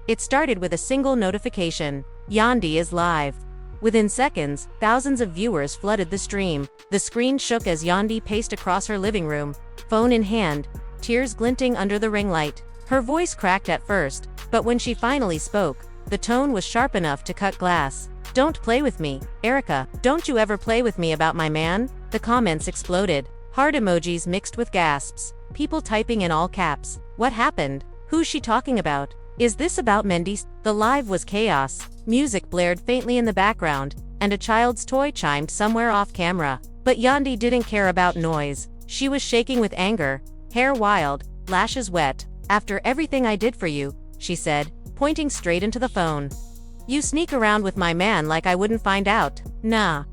It started with a single notification: Yandy is live. Within seconds, thousands of viewers flooded the stream. The screen shook as Yandy paced across her living room, phone in hand, tears glinting under the ring light. Her voice cracked at first, but when she finally spoke, the tone was sharp enough to cut glass. "Don't play with me, Erica. Don't you ever play with me about my man?" The comments exploded. Heart emojis mixed with gasps. People typing in all caps. What happened? Who's she talking about? Is this about Mendeecees? The live was chaos. Music blared faintly in the background, and a child's toy chimed somewhere off camera. But Yandy didn't care about noise. She was shaking with anger, hair wild, lashes wet. "After everything I did for you," she said, pointing straight into the phone. "You sneak around with my man like I wouldn't find out. Nah.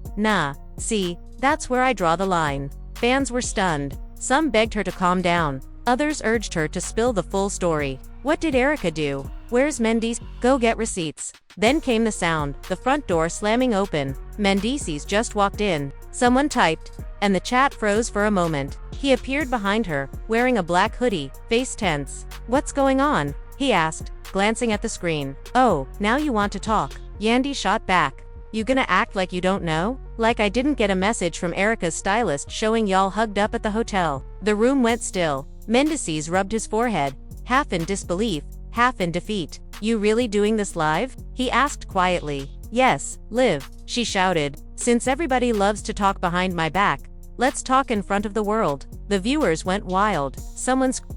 See, that's where I draw the line." Fans were stunned. Some begged her to calm down. Others urged her to spill the full story. What did Erica do? Where's Mendeecees? Go get receipts. Then came the sound, the front door slamming open. Mendeecees just walked in. Someone typed, and the chat froze for a moment. He appeared behind her, wearing a black hoodie, face tense. "What's going on?" he asked, glancing at the screen. "Oh, now you want to talk." Yandy shot back. "You gonna act like you don't know? Like I didn't get a message from Erica's stylist showing y'all hugged up at the hotel." The room went still. Mendeecees rubbed his forehead, half in disbelief, half in defeat. "You really doing this live?" he asked quietly. "Yes, live," she shouted. "Since everybody loves to talk behind my back, let's talk in front of the world." The viewers went wild.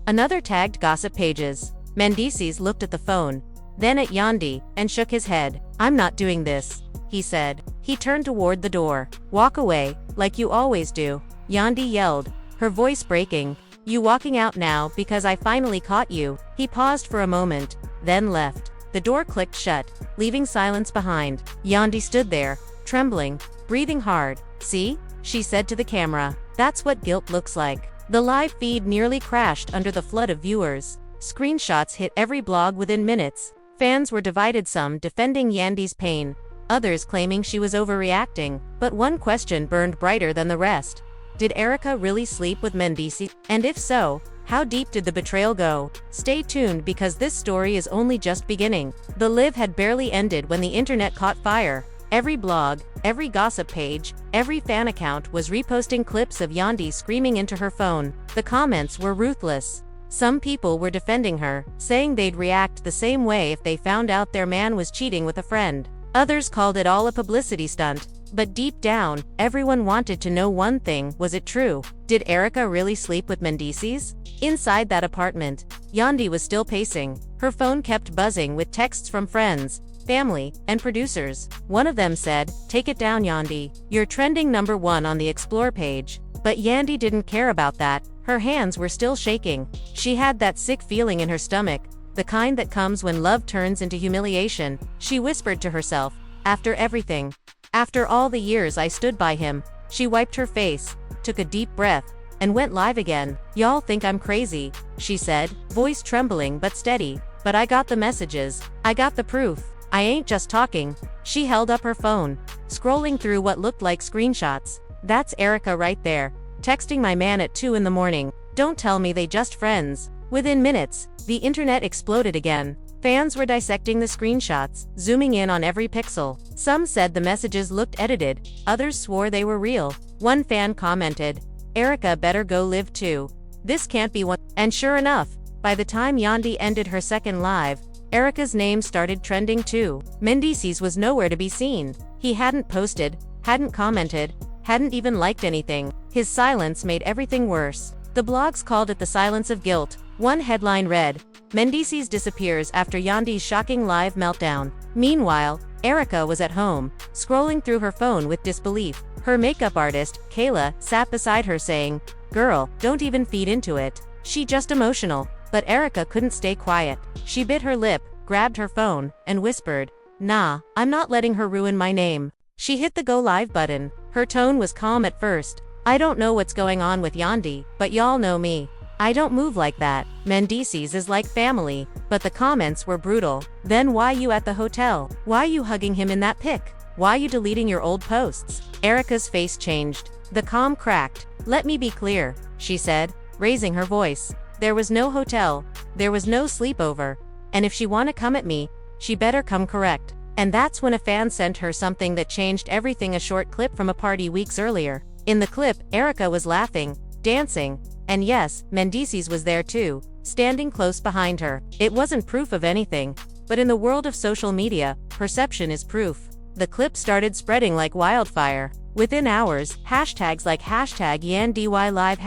Another tagged gossip pages. Mendeecees looked at the phone, then at Yandy, and shook his head. "I'm not doing this," he said. He turned toward the door. "Walk away, like you always do," Yandy yelled, her voice breaking. "You walking out now because I finally caught you." He paused for a moment, then left. The door clicked shut, leaving silence behind. Yandy stood there, trembling, breathing hard. "See?" she said to the camera. "That's what guilt looks like." The live feed nearly crashed under the flood of viewers. Screenshots hit every blog within minutes. Fans were divided, some defending Yandy's pain, others claiming she was overreacting. But one question burned brighter than the rest. Did Erica really sleep with Mendeecees? And if so, how deep did the betrayal go? Stay tuned, because this story is only just beginning. The live had barely ended when the internet caught fire. Every blog, every gossip page, every fan account was reposting clips of Yandy screaming into her phone. The comments were ruthless. Some people were defending her, saying they'd react the same way if they found out their man was cheating with a friend. Others called it all a publicity stunt. But deep down, everyone wanted to know one thing: was it true? Did Erica really sleep with Mendeecees? Inside that apartment, Yandy was still pacing. Her phone kept buzzing with texts from friends, family, and producers. One of them said, "Take it down, Yandy. You're trending #1 on the Explore page." But Yandy didn't care about that. Her hands were still shaking. She had that sick feeling in her stomach, the kind that comes when love turns into humiliation. She whispered to herself, "After everything, after all the years I stood by him." She wiped her face, took a deep breath, and went live again. "Y'all think I'm crazy," she said, voice trembling but steady. "But I got the messages. I got the proof. I ain't just talking." She held up her phone, scrolling through what looked like screenshots. "That's Erica right there, texting my man at 2 in the morning. Don't tell me they just friends." Within minutes, the internet exploded again. Fans were dissecting the screenshots, zooming in on every pixel. Some said the messages looked edited, others swore they were real. One fan commented, "Erica better go live too. This can't be one." And sure enough, by the time Yandy ended her second live, Erica's name started trending too. Mendeecees was nowhere to be seen. He hadn't posted, hadn't commented, hadn't even liked anything. His silence made everything worse. The blogs called it the silence of guilt. One headline read, "Mendeecees disappears after Yandy's shocking live meltdown." Meanwhile, Erica was at home, scrolling through her phone with disbelief. Her makeup artist, Kayla, sat beside her saying, "Girl, don't even feed into it. She just emotional." But Erica couldn't stay quiet. She bit her lip, grabbed her phone, and whispered, "Nah, I'm not letting her ruin my name." She hit the go live button. Her tone was calm at first. "I don't know what's going on with Yandy, but y'all know me. I don't move like that. Mendeecees is like family." But the comments were brutal. "Then why you at the hotel? Why you hugging him in that pic? Why you deleting your old posts?" Erica's face changed. The calm cracked. "Let me be clear," she said, raising her voice. "There was no hotel. There was no sleepover. And if she wanna come at me, she better come correct. And that's when a fan sent her something that changed everything, a short clip from a party weeks earlier. In the clip, Erica was laughing, dancing, and yes, Mendeecees was there too, standing close behind her. It wasn't proof of anything, but in the world of social media, perception is proof. The clip started spreading like wildfire. Within hours, hashtags like #YandyLive,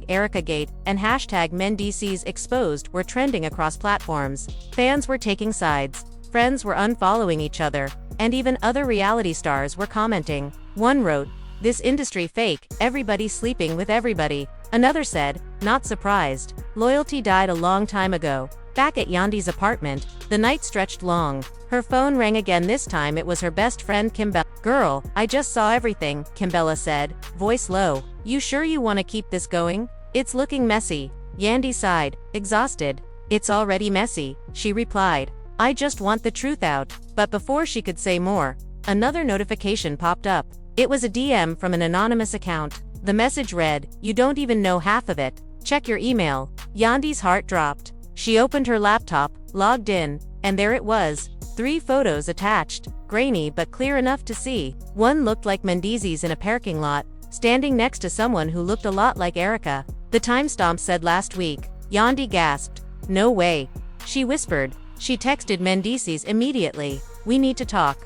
#EricaGate, and #Mendeecees exposed were trending across platforms. Fans were taking sides, friends were unfollowing each other, and even other reality stars were commenting. One wrote, "This industry fake, everybody sleeping with everybody." Another said, "Not surprised. Loyalty died a long time ago." Back at Yandy's apartment, the night stretched long. Her phone rang again. This time it was her best friend Kimbella. "Girl, I just saw everything," Kimbella said, voice low. "You sure you want to keep this going? It's looking messy." Yandy sighed, exhausted. "It's already messy," she replied. "I just want the truth out." But before she could say more, another notification popped up. It was a DM from an anonymous account. The message read, "You don't even know half of it. Check your email." Yandy's heart dropped. She opened her laptop, logged in, and there it was. 3 photos attached, grainy but clear enough to see. One looked like Mendeecees in a parking lot, standing next to someone who looked a lot like Erica. The timestamp said last week. Yandy gasped. "No way." She whispered. She texted Mendeecees immediately. "We need to talk."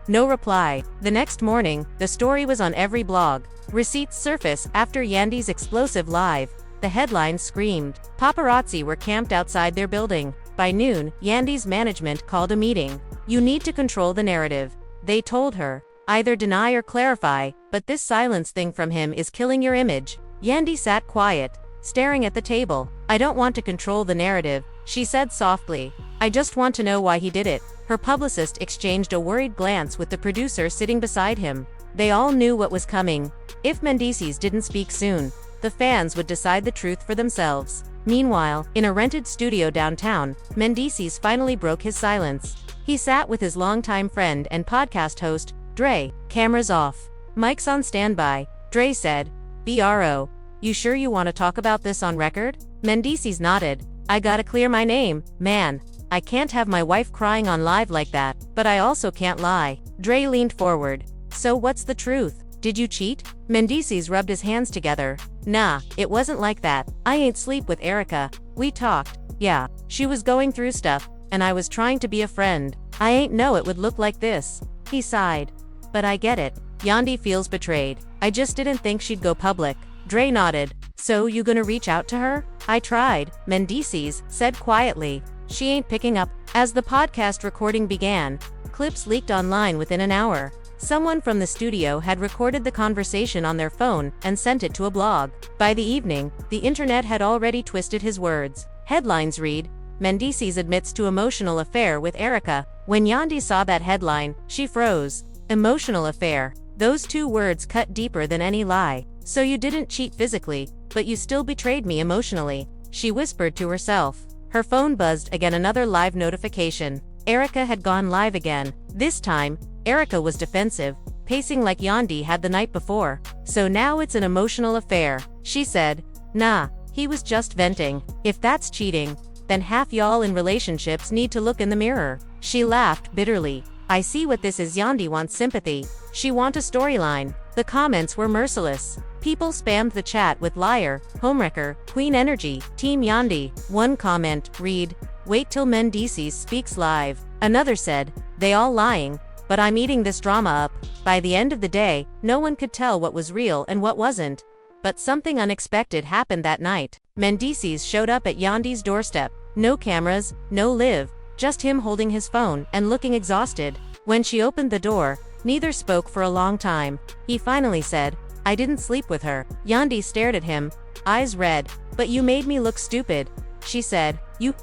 No reply. The next morning, the story was on every blog. Receipts surface after Yandy's explosive live. The headline screamed. Paparazzi were camped outside their building. By noon, Yandy's management called a meeting. "You need to control the narrative," they told her. "Either deny or clarify, but this silence thing from him is killing your image." Yandy sat quiet, staring at the table. "I don't want to control the narrative," she said softly. "I just want to know why he did it." Her publicist exchanged a worried glance with the producer sitting beside him. They all knew what was coming. If Mendeecees didn't speak soon, the fans would decide the truth for themselves. Meanwhile, in a rented studio downtown, Mendeecees finally broke his silence. He sat with his longtime friend and podcast host, Dre. "Cameras off. Mic's on standby." Dre said, "Bro, you sure you want to talk about this on record?" Mendeecees nodded. "I gotta clear my name, man. I can't have my wife crying on live like that, but I also can't lie." Dre leaned forward. "So what's the truth? Did you cheat?" Mendeecees rubbed his hands together. "Nah, it wasn't like that. I ain't sleep with Erica. We talked. Yeah, she was going through stuff, and I was trying to be a friend. I ain't know it would look like this." He sighed. "But I get it. Yandy feels betrayed. I just didn't think she'd go public." Dre nodded. "So you gonna reach out to her?" "I tried," Mendeecees said quietly. "She ain't picking up." As the podcast recording began, clips leaked online within an hour. Someone from the studio had recorded the conversation on their phone and sent it to a blog. By the evening, the internet had already twisted his words. Headlines read, "Mendeecees admits to emotional affair with Erica." When Yandy saw that headline, she froze. Emotional affair. Those 2 words cut deeper than any lie. "So you didn't cheat physically, but you still betrayed me emotionally," she whispered to herself. Her phone buzzed again, another live notification. Erica had gone live again. This time, Erica was defensive, pacing like Yandy had the night before. "So now it's an emotional affair," she said. "Nah, he was just venting. If that's cheating, then half y'all in relationships need to look in the mirror." She laughed bitterly. "I see what this is. Yandy wants sympathy. She wants a storyline." The comments were merciless. People spammed the chat with liar, homewrecker, queen energy, team Yandy. One comment read, "Wait till Mendeecees speaks live." Another said, "They all lying, but I'm eating this drama up." By the end of the day, no one could tell what was real and what wasn't. But something unexpected happened that night. Mendeecees showed up at Yandy's doorstep. No cameras, no live, just him holding his phone and looking exhausted. When she opened the door, neither spoke for a long time. He finally said, "I didn't sleep with her." Yandy stared at him, eyes red. "But you made me look stupid," she said. "You..."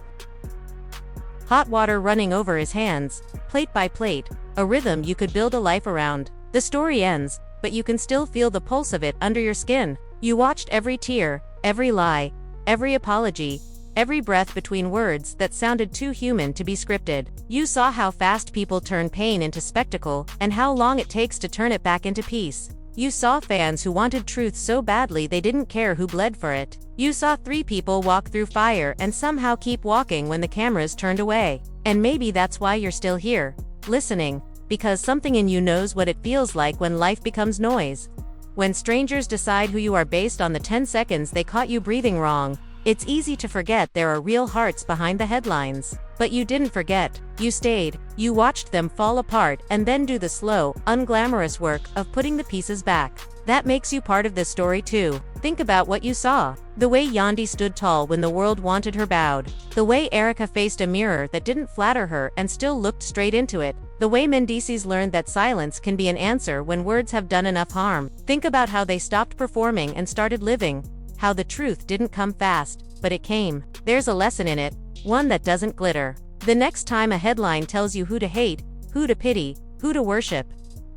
Hot water running over his hands, plate by plate, a rhythm you could build a life around. The story ends, but you can still feel the pulse of it under your skin. You watched every tear, every lie, every apology, every breath between words that sounded too human to be scripted. You saw how fast people turn pain into spectacle, and how long it takes to turn it back into peace. You saw fans who wanted truth so badly they didn't care who bled for it. You saw 3 people walk through fire and somehow keep walking when the cameras turned away. And maybe that's why you're still here, listening, because something in you knows what it feels like when life becomes noise. When strangers decide who you are based on the 10 seconds they caught you breathing wrong, it's easy to forget there are real hearts behind the headlines. But you didn't forget, you stayed, you watched them fall apart and then do the slow, unglamorous work of putting the pieces back. That makes you part of this story too. Think about what you saw. The way Yandy stood tall when the world wanted her bowed. The way Erica faced a mirror that didn't flatter her and still looked straight into it. The way Mendeecees learned that silence can be an answer when words have done enough harm. Think about how they stopped performing and started living. How the truth didn't come fast, but it came. There's a lesson in it, one that doesn't glitter. The next time a headline tells you who to hate, who to pity, who to worship,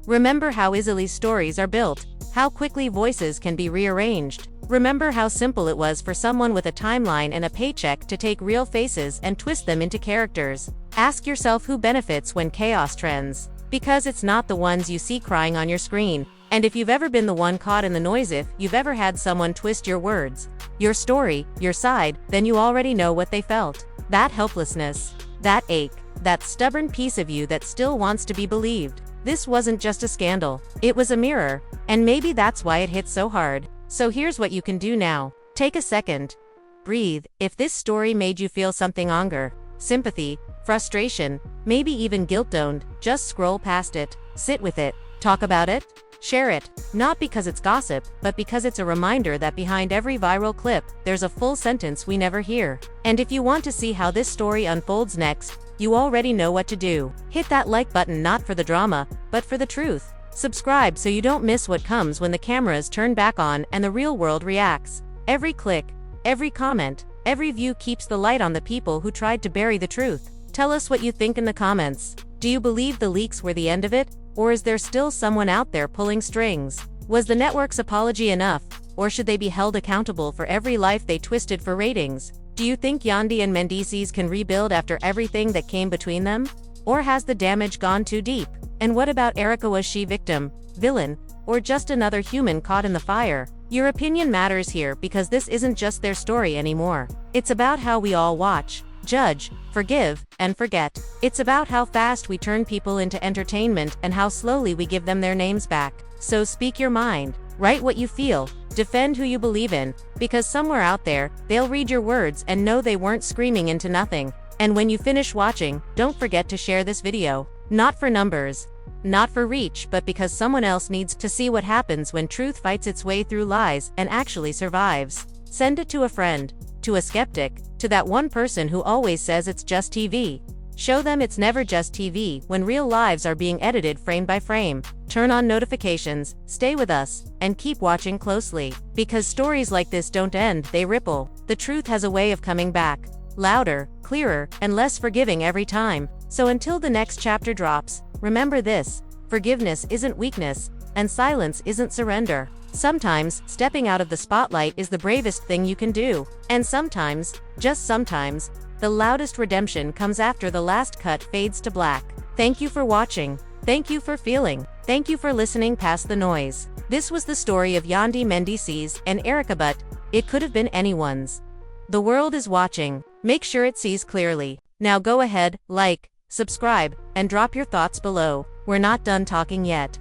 remember how easily stories are built, how quickly voices can be rearranged. Remember how simple it was for someone with a timeline and a paycheck to take real faces and twist them into characters. Ask yourself who benefits when chaos trends. Because it's not the ones you see crying on your screen. And if you've ever been the one caught in the noise, if you've ever had someone twist your words, your story, your side, then you already know what they felt. That helplessness, that ache, that stubborn piece of you that still wants to be believed. This wasn't just a scandal, it was a mirror, and maybe that's why it hit so hard. So here's what you can do now. Take a second. Breathe. If this story made you feel something, anger, sympathy, frustration, maybe even guilt, don't just scroll past it. Sit with it. Talk about it. Share it, not because it's gossip, but because it's a reminder that behind every viral clip, there's a full sentence we never hear. And if you want to see how this story unfolds next, you already know what to do. Hit that like button, not for the drama, but for the truth. Subscribe so you don't miss what comes when the cameras turn back on and the real world reacts. Every click, every comment, every view keeps the light on the people who tried to bury the truth. Tell us what you think in the comments. Do you believe the leaks were the end of it? Or is there still someone out there pulling strings? Was the network's apology enough, or should they be held accountable for every life they twisted for ratings? Do you think Yandy and Mendeecees can rebuild after everything that came between them? Or has the damage gone too deep? And what about Erica? Was she victim, villain, or just another human caught in the fire? Your opinion matters here because this isn't just their story anymore. It's about how we all watch, judge, forgive, and forget. It's about how fast we turn people into entertainment and how slowly we give them their names back. So speak your mind, write what you feel, defend who you believe in, because somewhere out there, they'll read your words and know they weren't screaming into nothing. And when you finish watching, don't forget to share this video. Not for numbers, not for reach, but because someone else needs to see what happens when truth fights its way through lies and actually survives. Send it to a friend, to a skeptic, to that one person who always says it's just TV. Show them it's never just TV when real lives are being edited frame by frame. Turn on notifications, stay with us, and keep watching closely. Because stories like this don't end, they ripple. The truth has a way of coming back. Louder, clearer, and less forgiving every time. So until the next chapter drops, remember this: forgiveness isn't weakness, and silence isn't surrender. Sometimes, stepping out of the spotlight is the bravest thing you can do. And sometimes, just sometimes, the loudest redemption comes after the last cut fades to black. Thank you for watching. Thank you for feeling. Thank you for listening past the noise. This was the story of Yandy, Mendeecees, and Erica, but it could have been anyone's. The world is watching. Make sure it sees clearly. Now go ahead, like, subscribe, and drop your thoughts below. We're not done talking yet.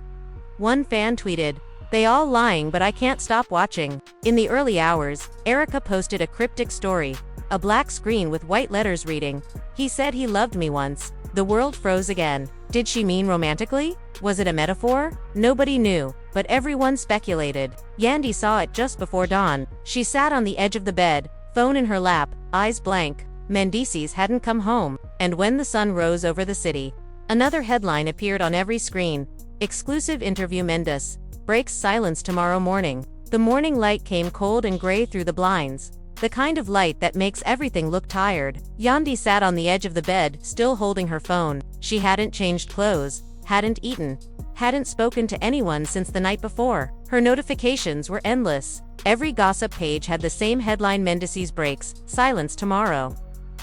One fan tweeted, "They all lying, but I can't stop watching." In the early hours, Erica posted a cryptic story, a black screen with white letters reading, "He said he loved me once." The world froze again. Did she mean romantically? Was it a metaphor? Nobody knew, but everyone speculated. Yandy saw it just before dawn. She sat on the edge of the bed, phone in her lap, eyes blank. Mendeecees hadn't come home, and when the sun rose over the city, another headline appeared on every screen. Exclusive interview: Mendeecees breaks silence tomorrow morning. The morning light came cold and gray through the blinds, the kind of light that makes everything look tired. Yandy sat on the edge of the bed, still holding her phone. She hadn't changed clothes, hadn't eaten, hadn't spoken to anyone since the night before. Her notifications were endless. Every gossip page had the same headline: Mendeecees breaks silence tomorrow.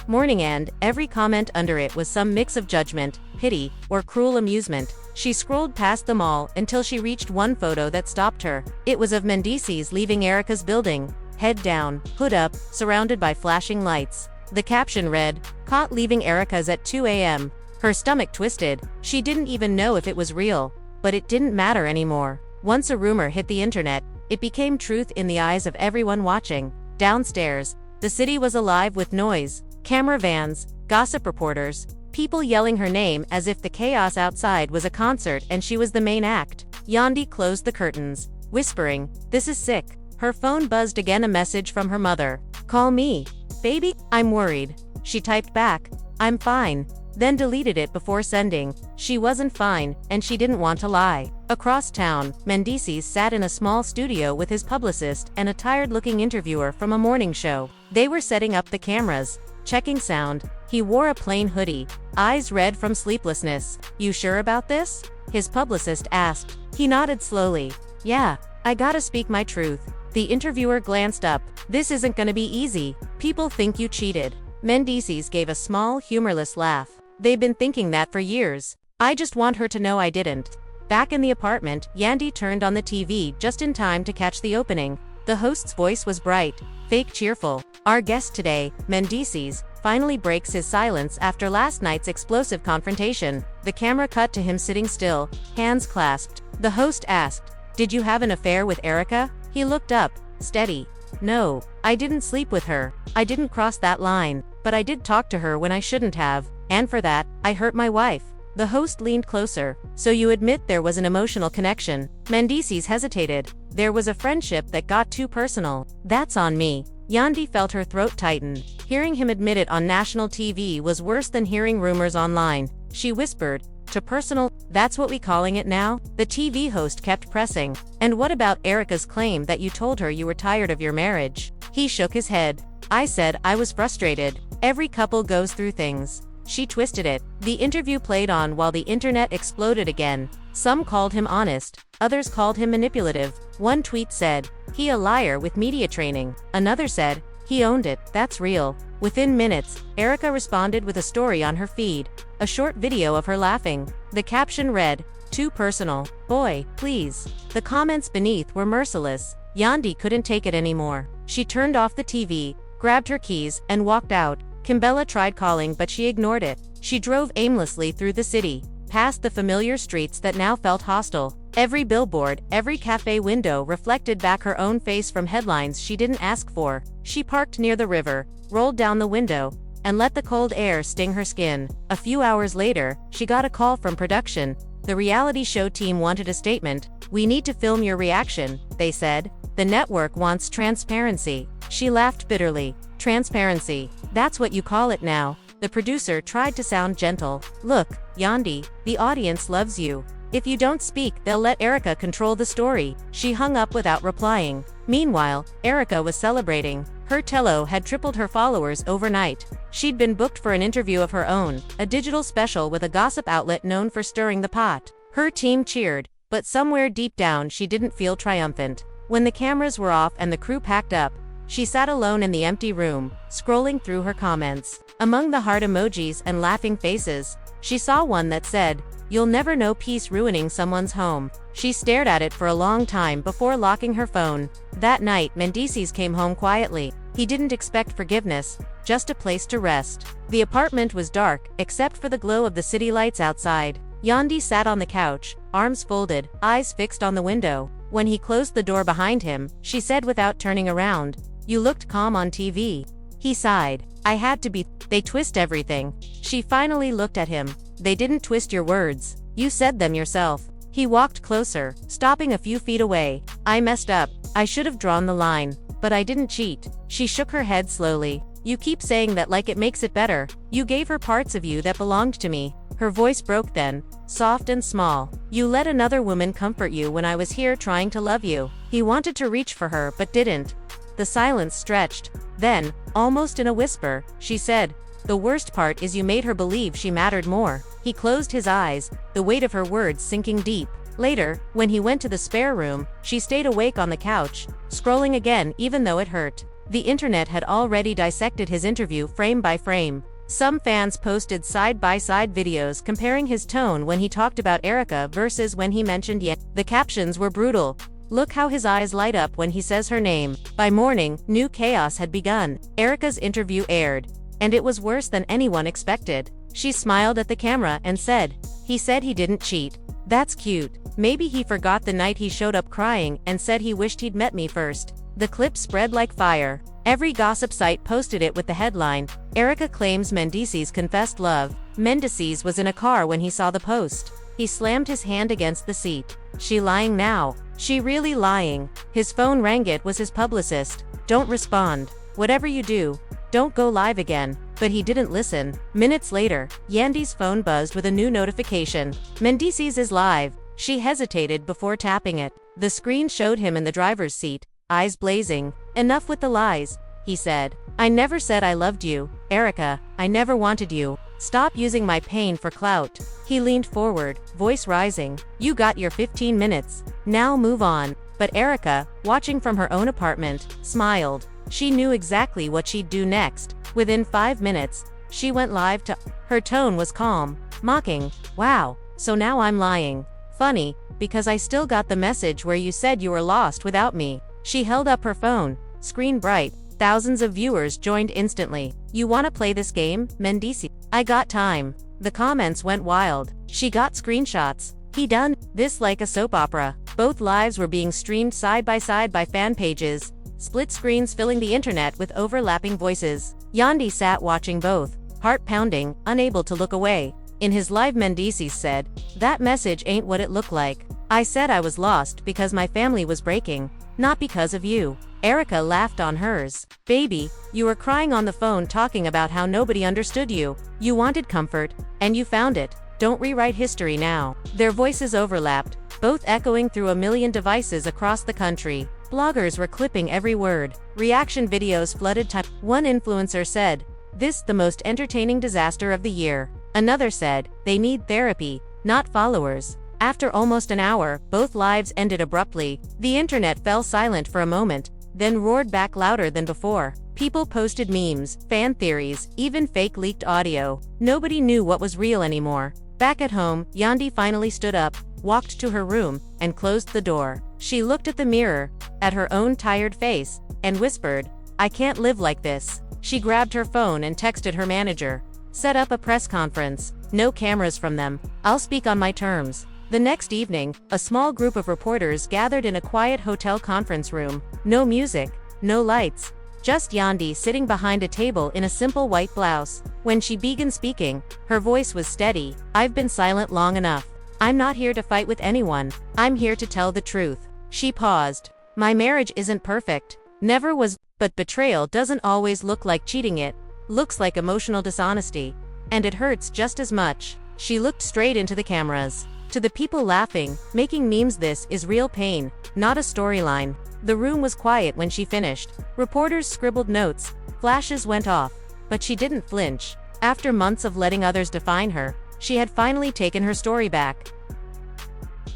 morning, and every comment under it was some mix of judgment, pity, or cruel amusement. She scrolled past them all until she reached one photo that stopped her. It was of Mendeecees leaving Erica's building, head down, hood up, surrounded by flashing lights. The caption read, "Caught leaving Erica's at 2 a.m. Her stomach twisted. She didn't even know if it was real. But it didn't matter anymore. Once a rumor hit the internet, it became truth in the eyes of everyone watching. Downstairs, the city was alive with noise, camera vans, gossip reporters, people yelling her name as if the chaos outside was a concert and she was the main act. Yandy closed the curtains, whispering, "This is sick." Her phone buzzed again, a message from her mother. "Call me. Baby, I'm worried." She typed back, "I'm fine," then deleted it before sending. She wasn't fine, and she didn't want to lie. Across town, Mendeecees sat in a small studio with his publicist and a tired-looking interviewer from a morning show. They were setting up the cameras, checking sound. He wore a plain hoodie, eyes red from sleeplessness. "You sure about this?" his publicist asked. He nodded slowly. "Yeah, I gotta speak my truth." The interviewer glanced up. "This isn't gonna be easy. People think you cheated." Mendeecees gave a small, humorless laugh. "They've been thinking that for years. I just want her to know I didn't." Back in the apartment, Yandy turned on the TV just in time to catch the opening. The host's voice was bright, fake cheerful. "Our guest today, Mendeecees, finally breaks his silence after last night's explosive confrontation." The camera cut to him sitting still, hands clasped. The host asked, "Did you have an affair with Erica?" He looked up, steady. "No, I didn't sleep with her. I didn't cross that line. But I did talk to her when I shouldn't have. And for that, I hurt my wife." The host leaned closer. "So you admit there was an emotional connection?" Mendeecees hesitated. "There was a friendship that got too personal." "That's on me." Yandy felt her throat tighten. Hearing him admit it on national TV was worse than hearing rumors online. She whispered, "To personal, that's what we calling it now?" The TV host kept pressing. "And what about Erica's claim that you told her you were tired of your marriage?" He shook his head. "I said I was frustrated. Every couple goes through things." She twisted it. The interview played on while the internet exploded again. Some called him honest, others called him manipulative. One tweet said, "He a liar with media training." Another said, "He owned it, that's real." Within minutes, Erica responded with a story on her feed, a short video of her laughing. The caption read, "Too personal. Boy, please." The comments beneath were merciless. Yandy couldn't take it anymore. She turned off the TV, grabbed her keys, and walked out. Kimbella tried calling, but she ignored it. She drove aimlessly through the city, past the familiar streets that now felt hostile. Every billboard, every cafe window reflected back her own face from headlines she didn't ask for. She parked near the river, rolled down the window, and let the cold air sting her skin. A few hours later, she got a call from production. The reality show team wanted a statement. "We need to film your reaction," they said. "The network wants transparency." She laughed bitterly. "Transparency. That's what you call it now." The producer tried to sound gentle. "Look, Yandy, the audience loves you. If you don't speak, they'll let Erica control the story." She hung up without replying. Meanwhile, Erica was celebrating. Her Tello had tripled her followers overnight. She'd been booked for an interview of her own, a digital special with a gossip outlet known for stirring the pot. Her team cheered, but somewhere deep down she didn't feel triumphant. When the cameras were off and the crew packed up, she sat alone in the empty room, scrolling through her comments. Among the heart emojis and laughing faces, she saw one that said, "You'll never know peace ruining someone's home." She stared at it for a long time before locking her phone. That night, Mendeecees came home quietly. He didn't expect forgiveness, just a place to rest. The apartment was dark, except for the glow of the city lights outside. Yandy sat on the couch, arms folded, eyes fixed on the window. When he closed the door behind him, she said without turning around, "You looked calm on TV." He sighed. "I had to be. They twist everything." She finally looked at him. "They didn't twist your words. You said them yourself." He walked closer, stopping a few feet away. "I messed up. I should have drawn the line. But I didn't cheat." She shook her head slowly. "You keep saying that like it makes it better. You gave her parts of you that belonged to me." Her voice broke then, soft and small. "You let another woman comfort you when I was here trying to love you." He wanted to reach for her but didn't. The silence stretched. Then, almost in a whisper, she said, "The worst part is you made her believe she mattered more." He closed his eyes, the weight of her words sinking deep. Later, when he went to the spare room, she stayed awake on the couch, scrolling again even though it hurt. The internet had already dissected his interview frame by frame. Some fans posted side-by-side videos comparing his tone when he talked about Erica versus when he mentioned Yandy. The captions were brutal. "Look how his eyes light up when he says her name." By morning, new chaos had begun. Erica's interview aired, and it was worse than anyone expected. She smiled at the camera and said, "He said he didn't cheat. That's cute. Maybe he forgot the night he showed up crying and said he wished he'd met me first." The clip spread like fire. Every gossip site posted it with the headline, "Erica claims Mendeecees confessed love." Mendeecees was in a car when he saw the post. He slammed his hand against the seat. "She lying now? She really lying?" His phone rang. It was his publicist. "Don't respond. Whatever you do, don't go live again." But he didn't listen. Minutes later, Yandy's phone buzzed with a new notification. "Mendeecees is live." She hesitated before tapping it. The screen showed him in the driver's seat, eyes blazing. "Enough with the lies," he said. "I never said I loved you, Erica. I never wanted you. Stop using my pain for clout." He leaned forward, voice rising. "You got your 15 minutes. Now move on." But Erica, watching from her own apartment, smiled. She knew exactly what she'd do next. Within 5 minutes, she went live to. Her tone was calm, mocking. "Wow, so now I'm lying. Funny, because I still got the message where you said you were lost without me." She held up her phone, screen bright. Thousands of viewers joined instantly. "You wanna play this game, Mendeecees? I got time." The comments went wild. "She got screenshots. He done this like a soap opera." Both lives were being streamed side by fan pages, split screens filling the internet with overlapping voices. Yandy sat watching both, heart pounding, unable to look away. In his live, Mendeecees said, "That message ain't what it looked like. I said I was lost because my family was breaking, not because of you." Erica laughed on hers. "Baby, you were crying on the phone talking about how nobody understood you. You wanted comfort, and you found it. Don't rewrite history now." Their voices overlapped, both echoing through a million devices across the country. Bloggers were clipping every word. Reaction videos flooded time. One influencer said, "This the most entertaining disaster of the year." Another said, "They need therapy, not followers." After almost an hour, both lives ended abruptly. The internet fell silent for a moment, then roared back louder than before. People posted memes, fan theories, even fake leaked audio. Nobody knew what was real anymore. Back at home, Yandy finally stood up, walked to her room, and closed the door. She looked at the mirror, at her own tired face, and whispered, "I can't live like this." She grabbed her phone and texted her manager. "Set up a press conference. No cameras from them. I'll speak on my terms." The next evening, a small group of reporters gathered in a quiet hotel conference room. No music, no lights, just Yandy sitting behind a table in a simple white blouse. When she began speaking, her voice was steady. "I've been silent long enough. I'm not here to fight with anyone. I'm here to tell the truth." She paused. "My marriage isn't perfect. Never was, but betrayal doesn't always look like cheating. It looks like emotional dishonesty. And it hurts just as much." She looked straight into the cameras. To the people laughing, making memes, this is real pain, not a storyline. The room was quiet when she finished. Reporters scribbled notes, flashes went off, but she didn't flinch. After months of letting others define her, she had finally taken her story back.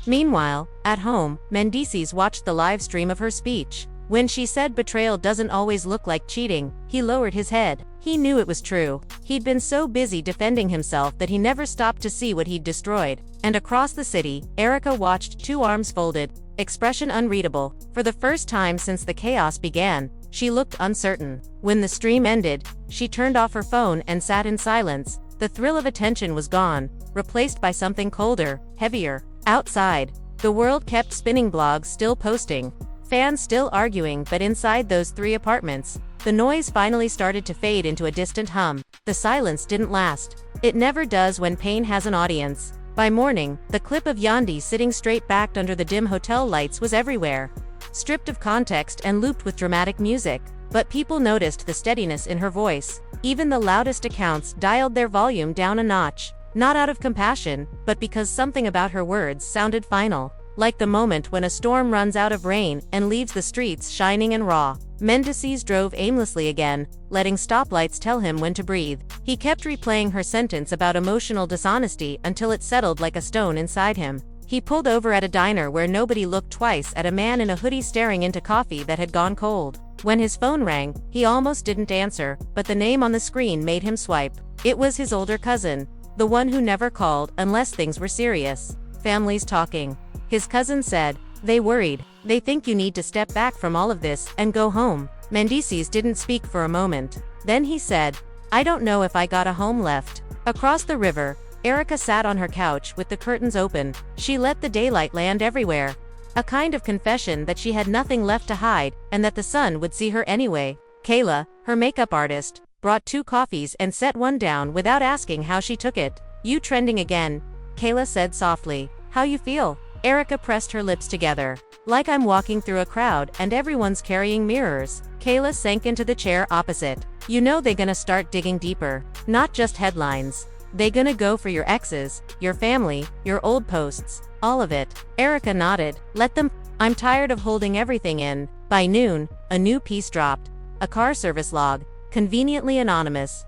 Meanwhile, at home, Mendeecees watched the live stream of her speech. When she said betrayal doesn't always look like cheating, he lowered his head. He knew it was true. He'd been so busy defending himself that he never stopped to see what he'd destroyed. And across the city, Erica watched, two arms folded, expression unreadable. For the first time since the chaos began, she looked uncertain. When the stream ended, she turned off her phone and sat in silence. The thrill of attention was gone, replaced by something colder, heavier. Outside, the world kept spinning, blogs still posting, fans still arguing, but inside those 3 apartments, the noise finally started to fade into a distant hum. The silence didn't last. It never does when pain has an audience. By morning, the clip of Yandy sitting straight-backed under the dim hotel lights was everywhere, stripped of context and looped with dramatic music. But people noticed the steadiness in her voice. Even the loudest accounts dialed their volume down a notch, not out of compassion, but because something about her words sounded final. Like the moment when a storm runs out of rain and leaves the streets shining and raw. Mendeecees drove aimlessly again, letting stoplights tell him when to breathe. He kept replaying her sentence about emotional dishonesty until it settled like a stone inside him. He pulled over at a diner where nobody looked twice at a man in a hoodie staring into coffee that had gone cold. When his phone rang, he almost didn't answer, but the name on the screen made him swipe. It was his older cousin, the one who never called unless things were serious. Families talking. His cousin said, "They worried. They think you need to step back from all of this and go home." Mendeecees didn't speak for a moment. Then he said, "I don't know if I got a home left." Across the river, Erica sat on her couch with the curtains open. She let the daylight land everywhere. A kind of confession that she had nothing left to hide, and that the sun would see her anyway. Kayla, her makeup artist, brought 2 coffees and set one down without asking how she took it. "You trending again," Kayla said softly. "How you feel?" Erica pressed her lips together. "Like I'm walking through a crowd and everyone's carrying mirrors." Kayla sank into the chair opposite. "You know they gonna start digging deeper. Not just headlines. They gonna go for your exes, your family, your old posts, all of it." Erica nodded. "Let them. I'm tired of holding everything in." By noon, a new piece dropped. A car service log, conveniently anonymous,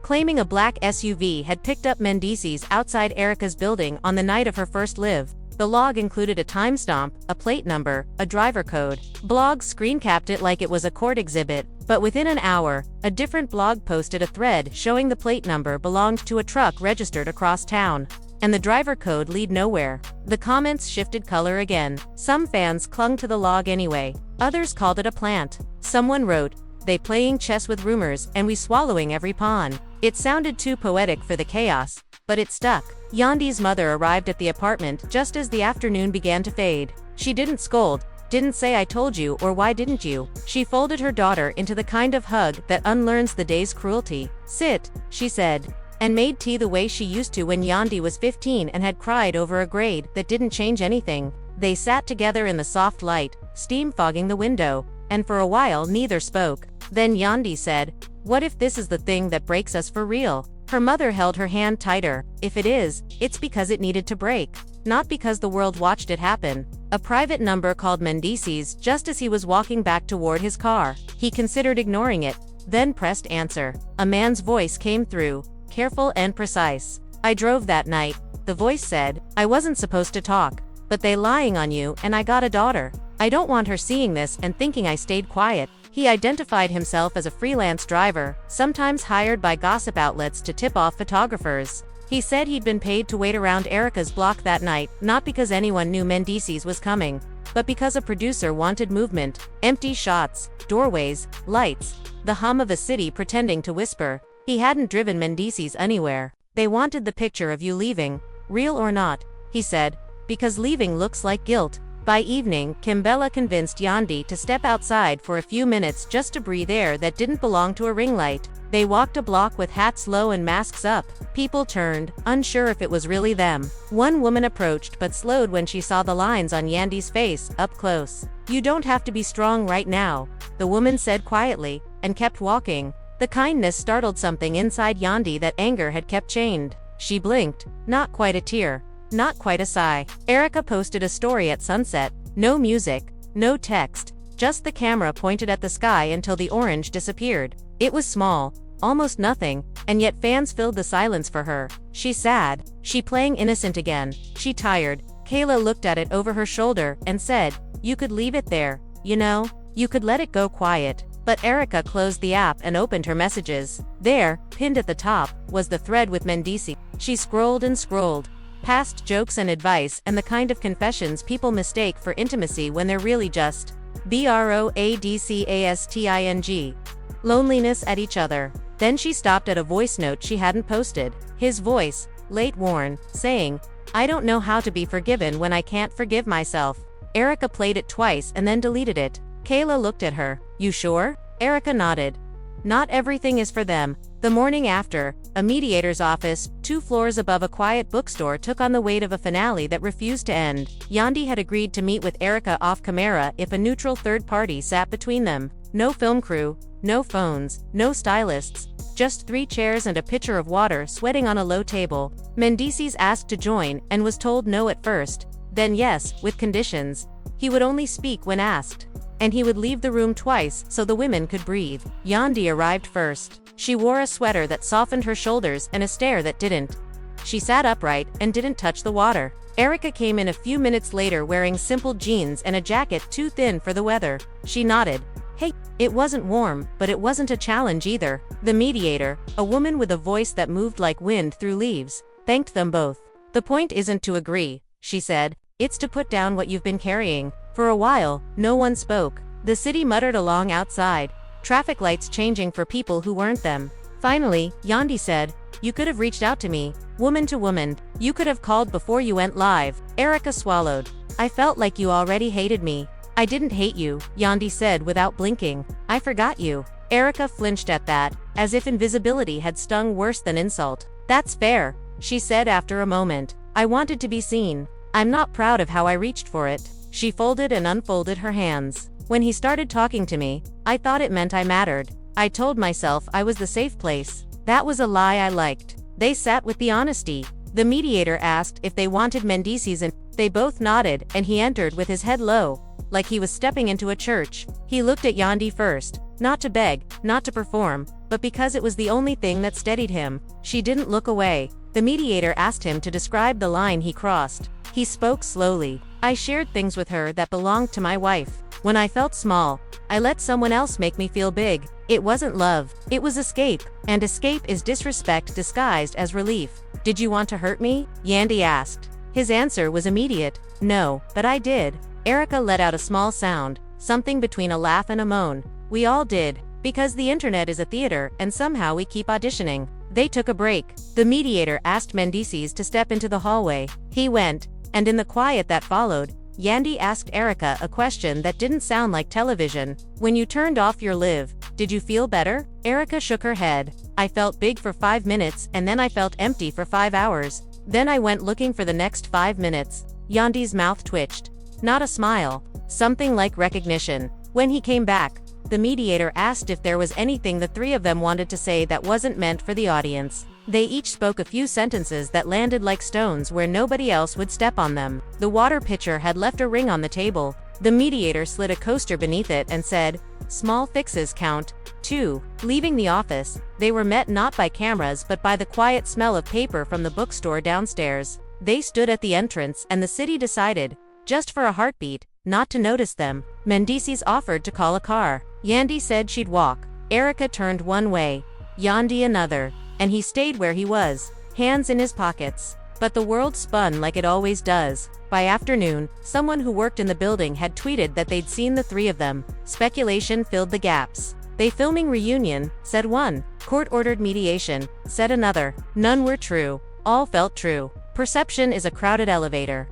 claiming a black SUV had picked up Mendeecees outside Erica's building on the night of her first live. The log included a timestamp, a plate number, a driver code. Blogs screencapped it like it was a court exhibit, but within an hour, a different blog posted a thread showing the plate number belonged to a truck registered across town, and the driver code lead nowhere. The comments shifted color again. Some fans clung to the log anyway. Others called it a plant. Someone wrote, "They playing chess with rumors and we swallowing every pawn." It sounded too poetic for the chaos, but it stuck. Yandy's mother arrived at the apartment just as the afternoon began to fade. She didn't scold, didn't say "I told you" or "Why didn't you?" She folded her daughter into the kind of hug that unlearns the day's cruelty. "Sit," she said, and made tea the way she used to when Yandy was 15 and had cried over a grade that didn't change anything. They sat together in the soft light, steam fogging the window, and for a while neither spoke. Then Yandy said, "What if this is the thing that breaks us for real?" Her mother held her hand tighter. "If it is, it's because it needed to break. Not because the world watched it happen." A private number called Mendeecees just as he was walking back toward his car. He considered ignoring it, then pressed answer. A man's voice came through, careful and precise. "I drove that night," the voice said. "I wasn't supposed to talk, but they lying on you and I got a daughter. I don't want her seeing this and thinking I stayed quiet." He identified himself as a freelance driver, sometimes hired by gossip outlets to tip off photographers. He said he'd been paid to wait around Erica's block that night, not because anyone knew Mendeecees was coming, but because a producer wanted movement, empty shots, doorways, lights, the hum of a city pretending to whisper. He hadn't driven Mendeecees anywhere. "They wanted the picture of you leaving, real or not," he said, "because leaving looks like guilt." By evening, Kimbella convinced Yandy to step outside for a few minutes just to breathe air that didn't belong to a ring light. They walked a block with hats low and masks up. People turned, unsure if it was really them. One woman approached but slowed when she saw the lines on Yandy's face, up close. "You don't have to be strong right now," the woman said quietly, and kept walking. The kindness startled something inside Yandy that anger had kept chained. She blinked, not quite a tear. Not quite a sigh. Erica posted a story at sunset. No music, no text, just the camera pointed at the sky until the orange disappeared. It was small, almost nothing, and yet fans filled the silence for her. She sad. She playing innocent again. She tired. Kayla looked at it over her shoulder and said, "You could leave it there, you know? You could let it go quiet." But Erica closed the app and opened her messages. There, pinned at the top, was the thread with Mendeecees. She scrolled and scrolled. Past jokes and advice and the kind of confessions people mistake for intimacy when they're really just BROADCASTING. Loneliness at each other. Then she stopped at a voice note she hadn't posted. His voice, late worn, saying, "I don't know how to be forgiven when I can't forgive myself." Erica played it twice and then deleted it. Kayla looked at her. "You sure?" Erica nodded. Not everything is for them. The morning after, a mediator's office, 2 floors above a quiet bookstore, took on the weight of a finale that refused to end. Yandy had agreed to meet with Erica off camera if a neutral third party sat between them. No film crew, no phones, no stylists, just 3 chairs and a pitcher of water sweating on a low table. Mendeecees asked to join and was told no at first, then yes, with conditions. He would only speak when asked, and he would leave the room twice so the women could breathe. Yandy arrived first. She wore a sweater that softened her shoulders and a stare that didn't. She sat upright and didn't touch the water. Erica came in a few minutes later wearing simple jeans and a jacket too thin for the weather. She nodded. "Hey." It wasn't warm, but it wasn't a challenge either. The mediator, a woman with a voice that moved like wind through leaves, thanked them both. "The point isn't to agree," she said. "It's to put down what you've been carrying." For a while, no one spoke. The city muttered along outside, traffic lights changing for people who weren't them. Finally, Yandy said, "You could have reached out to me, woman to woman. You could have called before you went live." Erica swallowed. "I felt like you already hated me." "I didn't hate you," Yandy said without blinking. "I forgot you." Erica flinched at that, as if invisibility had stung worse than insult. "That's fair," she said after a moment. "I wanted to be seen. I'm not proud of how I reached for it." She folded and unfolded her hands. "When he started talking to me, I thought it meant I mattered. I told myself I was the safe place. That was a lie I liked." They sat with the honesty. The mediator asked if they wanted Mendeecees, and they both nodded, and he entered with his head low, like he was stepping into a church. He looked at Yandy first, not to beg, not to perform, but because it was the only thing that steadied him. She didn't look away. The mediator asked him to describe the line he crossed. He spoke slowly. "I shared things with her that belonged to my wife. When I felt small, I let someone else make me feel big. It wasn't love, it was escape. And escape is disrespect disguised as relief." "Did you want to hurt me?" Yandy asked. His answer was immediate. "No, but I did." Erica let out a small sound, something between a laugh and a moan. "We all did. Because the internet is a theater, and somehow we keep auditioning." They took a break. The mediator asked Mendeecees to step into the hallway. He went, and in the quiet that followed, Yandy asked Erica a question that didn't sound like television. "When you turned off your live, did you feel better?" Erica shook her head. "I felt big for 5 minutes, and then I felt empty for 5 hours. Then I went looking for the next 5 minutes." Yandy's mouth twitched. Not a smile. Something like recognition. When he came back, the mediator asked if there was anything the three of them wanted to say that wasn't meant for the audience. They each spoke a few sentences that landed like stones where nobody else would step on them. The water pitcher had left a ring on the table. The mediator slid a coaster beneath it and said, "Small fixes count, too." Leaving the office, they were met not by cameras but by the quiet smell of paper from the bookstore downstairs. They stood at the entrance, and the city decided, just for a heartbeat, not to notice them. Mendeecees offered to call a car. Yandy said she'd walk. Erica turned one way, Yandy another, and he stayed where he was, hands in his pockets. But the world spun like it always does. By afternoon, someone who worked in the building had tweeted that they'd seen the three of them. Speculation filled the gaps. "They filming reunion," said one. "Court-ordered mediation," said another. None were true. All felt true. Perception is a crowded elevator.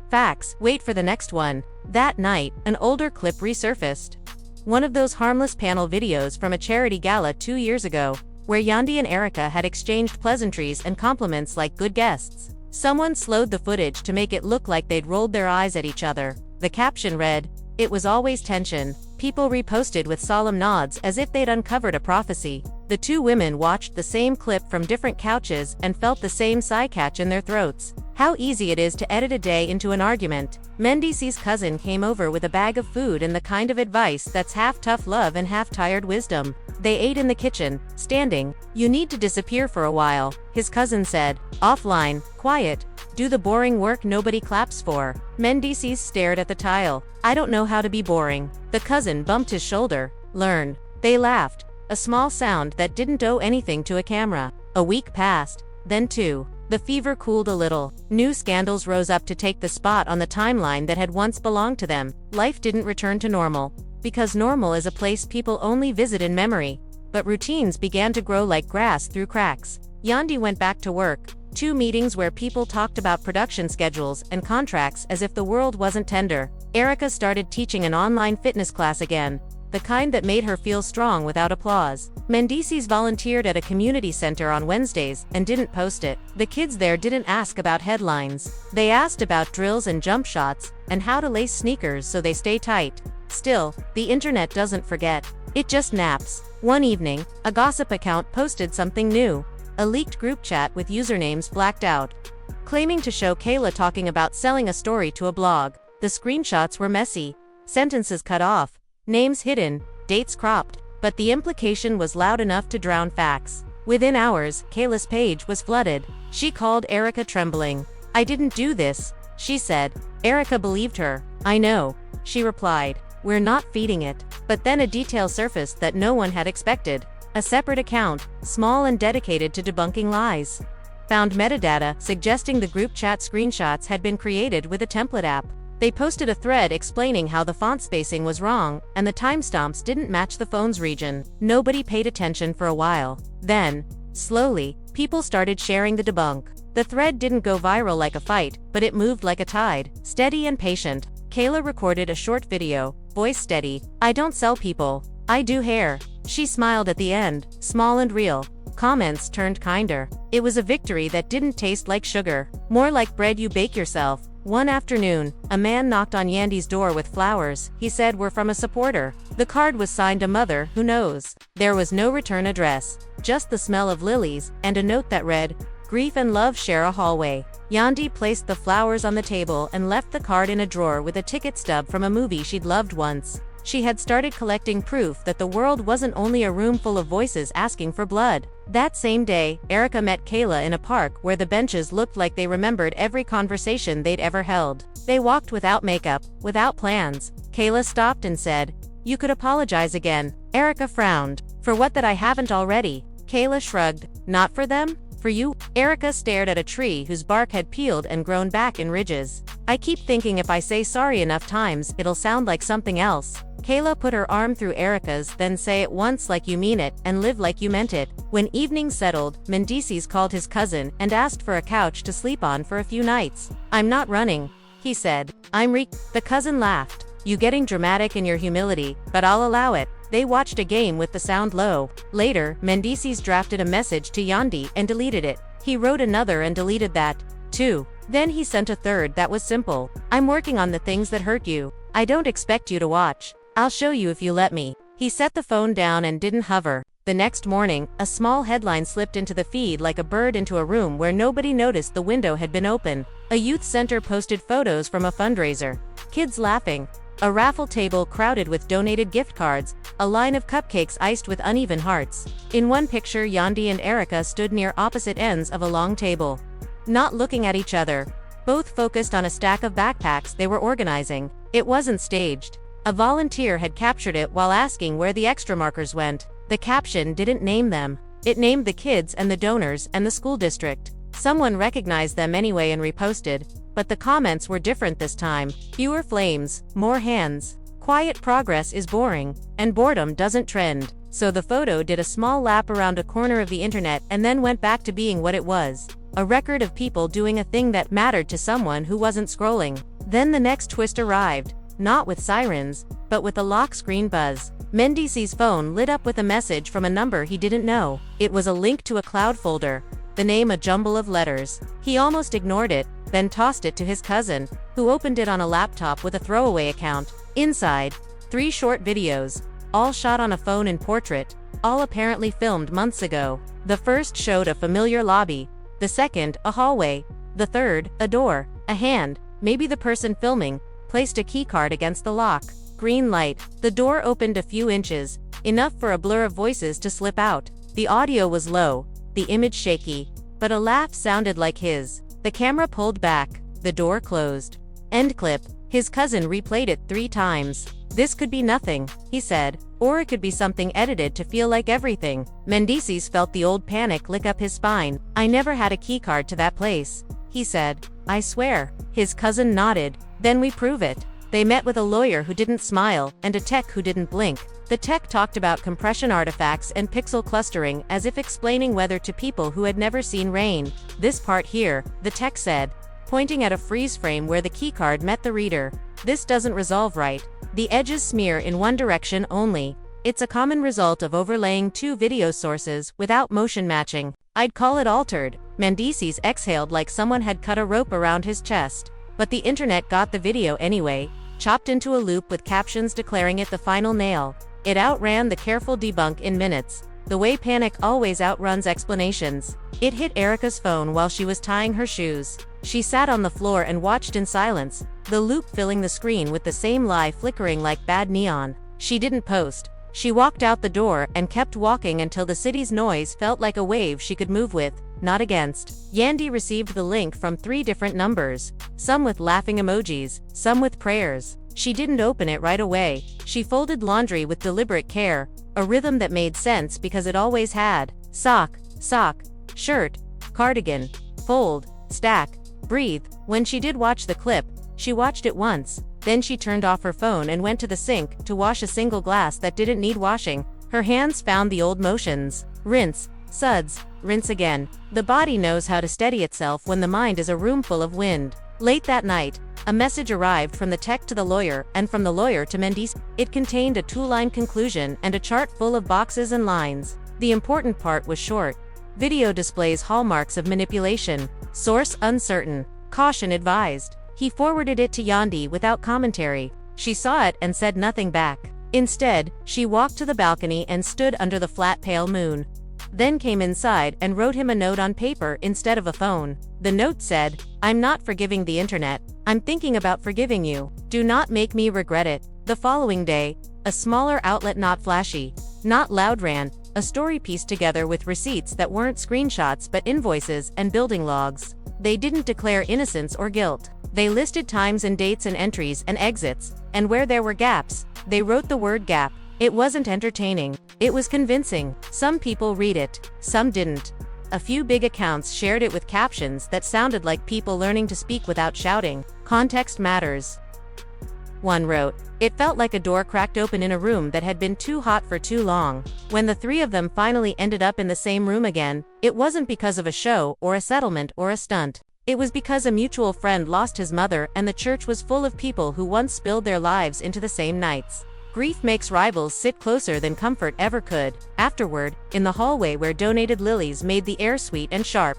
Facts, wait for the next one. That night, an older clip resurfaced. One of those harmless panel videos from a charity gala 2 years ago, where Yandy and Erica had exchanged pleasantries and compliments like good guests. Someone slowed the footage to make it look like they'd rolled their eyes at each other. The caption read, "It was always tension." People reposted with solemn nods as if they'd uncovered a prophecy. The two women watched the same clip from different couches and felt the same sigh catch in their throats. How easy it is to edit a day into an argument. Mendeecees' cousin came over with a bag of food and the kind of advice that's half tough love and half tired wisdom. They ate in the kitchen, standing. "You need to disappear for a while," his cousin said. "Offline, quiet. Do the boring work nobody claps for." Mendeecees stared at the tile. "I don't know how to be boring." The cousin bumped his shoulder. "Learn." They laughed. A small sound that didn't owe anything to a camera. A week passed, then two. The fever cooled a little. New scandals rose up to take the spot on the timeline that had once belonged to them. Life didn't return to normal. Because normal is a place people only visit in memory. But routines began to grow like grass through cracks. Yandy went back to work. 2 meetings where people talked about production schedules and contracts as if the world wasn't tender. Erica started teaching an online fitness class again, the kind that made her feel strong without applause. Mendeecees volunteered at a community center on Wednesdays and didn't post it. The kids there didn't ask about headlines. They asked about drills and jump shots, and how to lace sneakers so they stay tight. Still, the internet doesn't forget. It just naps. One evening, a gossip account posted something new. A leaked group chat with usernames blacked out, claiming to show Kayla talking about selling a story to a blog. The screenshots were messy, sentences cut off, names hidden, dates cropped, but the implication was loud enough to drown facts. Within hours, Kayla's page was flooded. She called Erica trembling. "I didn't do this," she said. Erica believed her. "I know," she replied. we're not feeding it. But then a detail surfaced that no one had expected. A separate account, small and dedicated to debunking lies, found metadata suggesting the group chat screenshots had been created with a template app. They posted a thread explaining how the font spacing was wrong, and the timestamps didn't match the phone's region. Nobody paid attention for a while. Then, slowly, people started sharing the debunk. The thread didn't go viral like a fight, but it moved like a tide, steady and patient. Kayla recorded a short video, voice steady. "I don't sell people. I do hair." She smiled at the end, small and real. Comments turned kinder. It was a victory that didn't taste like sugar, more like bread you bake yourself. One afternoon, a man knocked on Yandy's door with flowers. He said, "We're from a supporter." The card was signed "A Mother Who Knows." There was no return address, just the smell of lilies, and a note that read, "Grief and love share a hallway." Yandy placed the flowers on the table and left the card in a drawer with a ticket stub from a movie she'd loved once. She had started collecting proof that the world wasn't only a room full of voices asking for blood. That same day, Erica met Kayla in a park where the benches looked like they remembered every conversation they'd ever held. They walked without makeup, without plans. Kayla stopped and said, "You could apologize again." Erica frowned. "For what that I haven't already?" Kayla shrugged. "Not for them? For you?" Erica stared at a tree whose bark had peeled and grown back in ridges. "I keep thinking if I say sorry enough times, it'll sound like something else." Kayla put her arm through Erica's. "Then say it once like you mean it, and live like you meant it." When evening settled, Mendeecees called his cousin and asked for a couch to sleep on for a few nights. "I'm not running," he said. The cousin laughed. "You getting dramatic in your humility, but I'll allow it." They watched a game with the sound low. Later, Mendeecees drafted a message to Yandy and deleted it. He wrote another and deleted that, too. Then he sent a third that was simple. "I'm working on the things that hurt you. I don't expect you to watch. I'll show you if you let me." He set the phone down and didn't hover. The next morning, a small headline slipped into the feed like a bird into a room where nobody noticed the window had been open. A youth center posted photos from a fundraiser. Kids laughing. A raffle table crowded with donated gift cards, a line of cupcakes iced with uneven hearts. In one picture, Yandy and Erica stood near opposite ends of a long table, not looking at each other, both focused on a stack of backpacks they were organizing. It wasn't staged. A volunteer had captured it while asking where the extra markers went. The caption didn't name them. It named the kids and the donors and the school district. Someone recognized them anyway and reposted, but the comments were different this time. Fewer flames, more hands. Quiet progress is boring, and boredom doesn't trend. So the photo did a small lap around a corner of the internet and then went back to being what it was. A record of people doing a thing that mattered to someone who wasn't scrolling. Then the next twist arrived. Not with sirens, but with a lock screen buzz. Mendeecees' phone lit up with a message from a number he didn't know. It was a link to a cloud folder, the name a jumble of letters. He almost ignored it, then tossed it to his cousin, who opened it on a laptop with a throwaway account. Inside, 3 short videos, all shot on a phone in portrait, all apparently filmed months ago. The first showed a familiar lobby, the second, a hallway, the third, a door, a hand, maybe the person filming, placed a keycard against the lock. Green light. The door opened a few inches, enough for a blur of voices to slip out. The audio was low, the image shaky, but a laugh sounded like his. The camera pulled back. The door closed. End clip. His cousin replayed it 3 times. "This could be nothing," he said, "or it could be something edited to feel like everything." Mendeecees felt the old panic lick up his spine. "I never had a keycard to that place," he said. "I swear." His cousin nodded. "Then we prove it." They met with a lawyer who didn't smile and a tech who didn't blink. The tech talked about compression artifacts and pixel clustering as if explaining weather to people who had never seen rain. "This part here," the tech said, pointing at a freeze frame where the keycard met the reader. "This doesn't resolve right. The edges smear in one direction only. It's a common result of overlaying 2 video sources without motion matching. I'd call it altered." Mendeecees exhaled like someone had cut a rope around his chest. But the internet got the video anyway, chopped into a loop with captions declaring it the final nail. It outran the careful debunk in minutes, the way panic always outruns explanations. It hit Erica's phone while she was tying her shoes. She sat on the floor and watched in silence, the loop filling the screen with the same lie flickering like bad neon. She didn't post. She walked out the door and kept walking until the city's noise felt like a wave she could move with, not against. Yandy received the link from 3 different numbers, some with laughing emojis, some with prayers. She didn't open it right away. She folded laundry with deliberate care, a rhythm that made sense because it always had. Sock, sock, shirt, cardigan, fold, stack, breathe. When she did watch the clip, she watched it once. Then she turned off her phone and went to the sink to wash a single glass that didn't need washing. Her hands found the old motions. Rinse, suds, rinse again. The body knows how to steady itself when the mind is a room full of wind. Late that night, a message arrived from the tech to the lawyer and from the lawyer to Mendeecees. It contained a 2-line conclusion and a chart full of boxes and lines. The important part was short. Video displays hallmarks of manipulation. Source uncertain. Caution advised. He forwarded it to Yandy without commentary. She saw it and said nothing back. Instead, she walked to the balcony and stood under the flat pale moon. Then came inside and wrote him a note on paper instead of a phone. The note said, "I'm not forgiving the internet. I'm thinking about forgiving you. Do not make me regret it." The following day, a smaller outlet, not flashy, not loud, ran a story pieced together with receipts that weren't screenshots but invoices and building logs. They didn't declare innocence or guilt. They listed times and dates and entries and exits, and where there were gaps, they wrote the word gap. It wasn't entertaining. It was convincing. Some people read it, some didn't. A few big accounts shared it with captions that sounded like people learning to speak without shouting. Context matters. One wrote, "It felt like a door cracked open in a room that had been too hot for too long. When the three of them finally ended up in the same room again, it wasn't because of a show or a settlement or a stunt. It was because a mutual friend lost his mother and the church was full of people who once spilled their lives into the same nights. Grief makes rivals sit closer than comfort ever could." Afterward, in the hallway where donated lilies made the air sweet and sharp,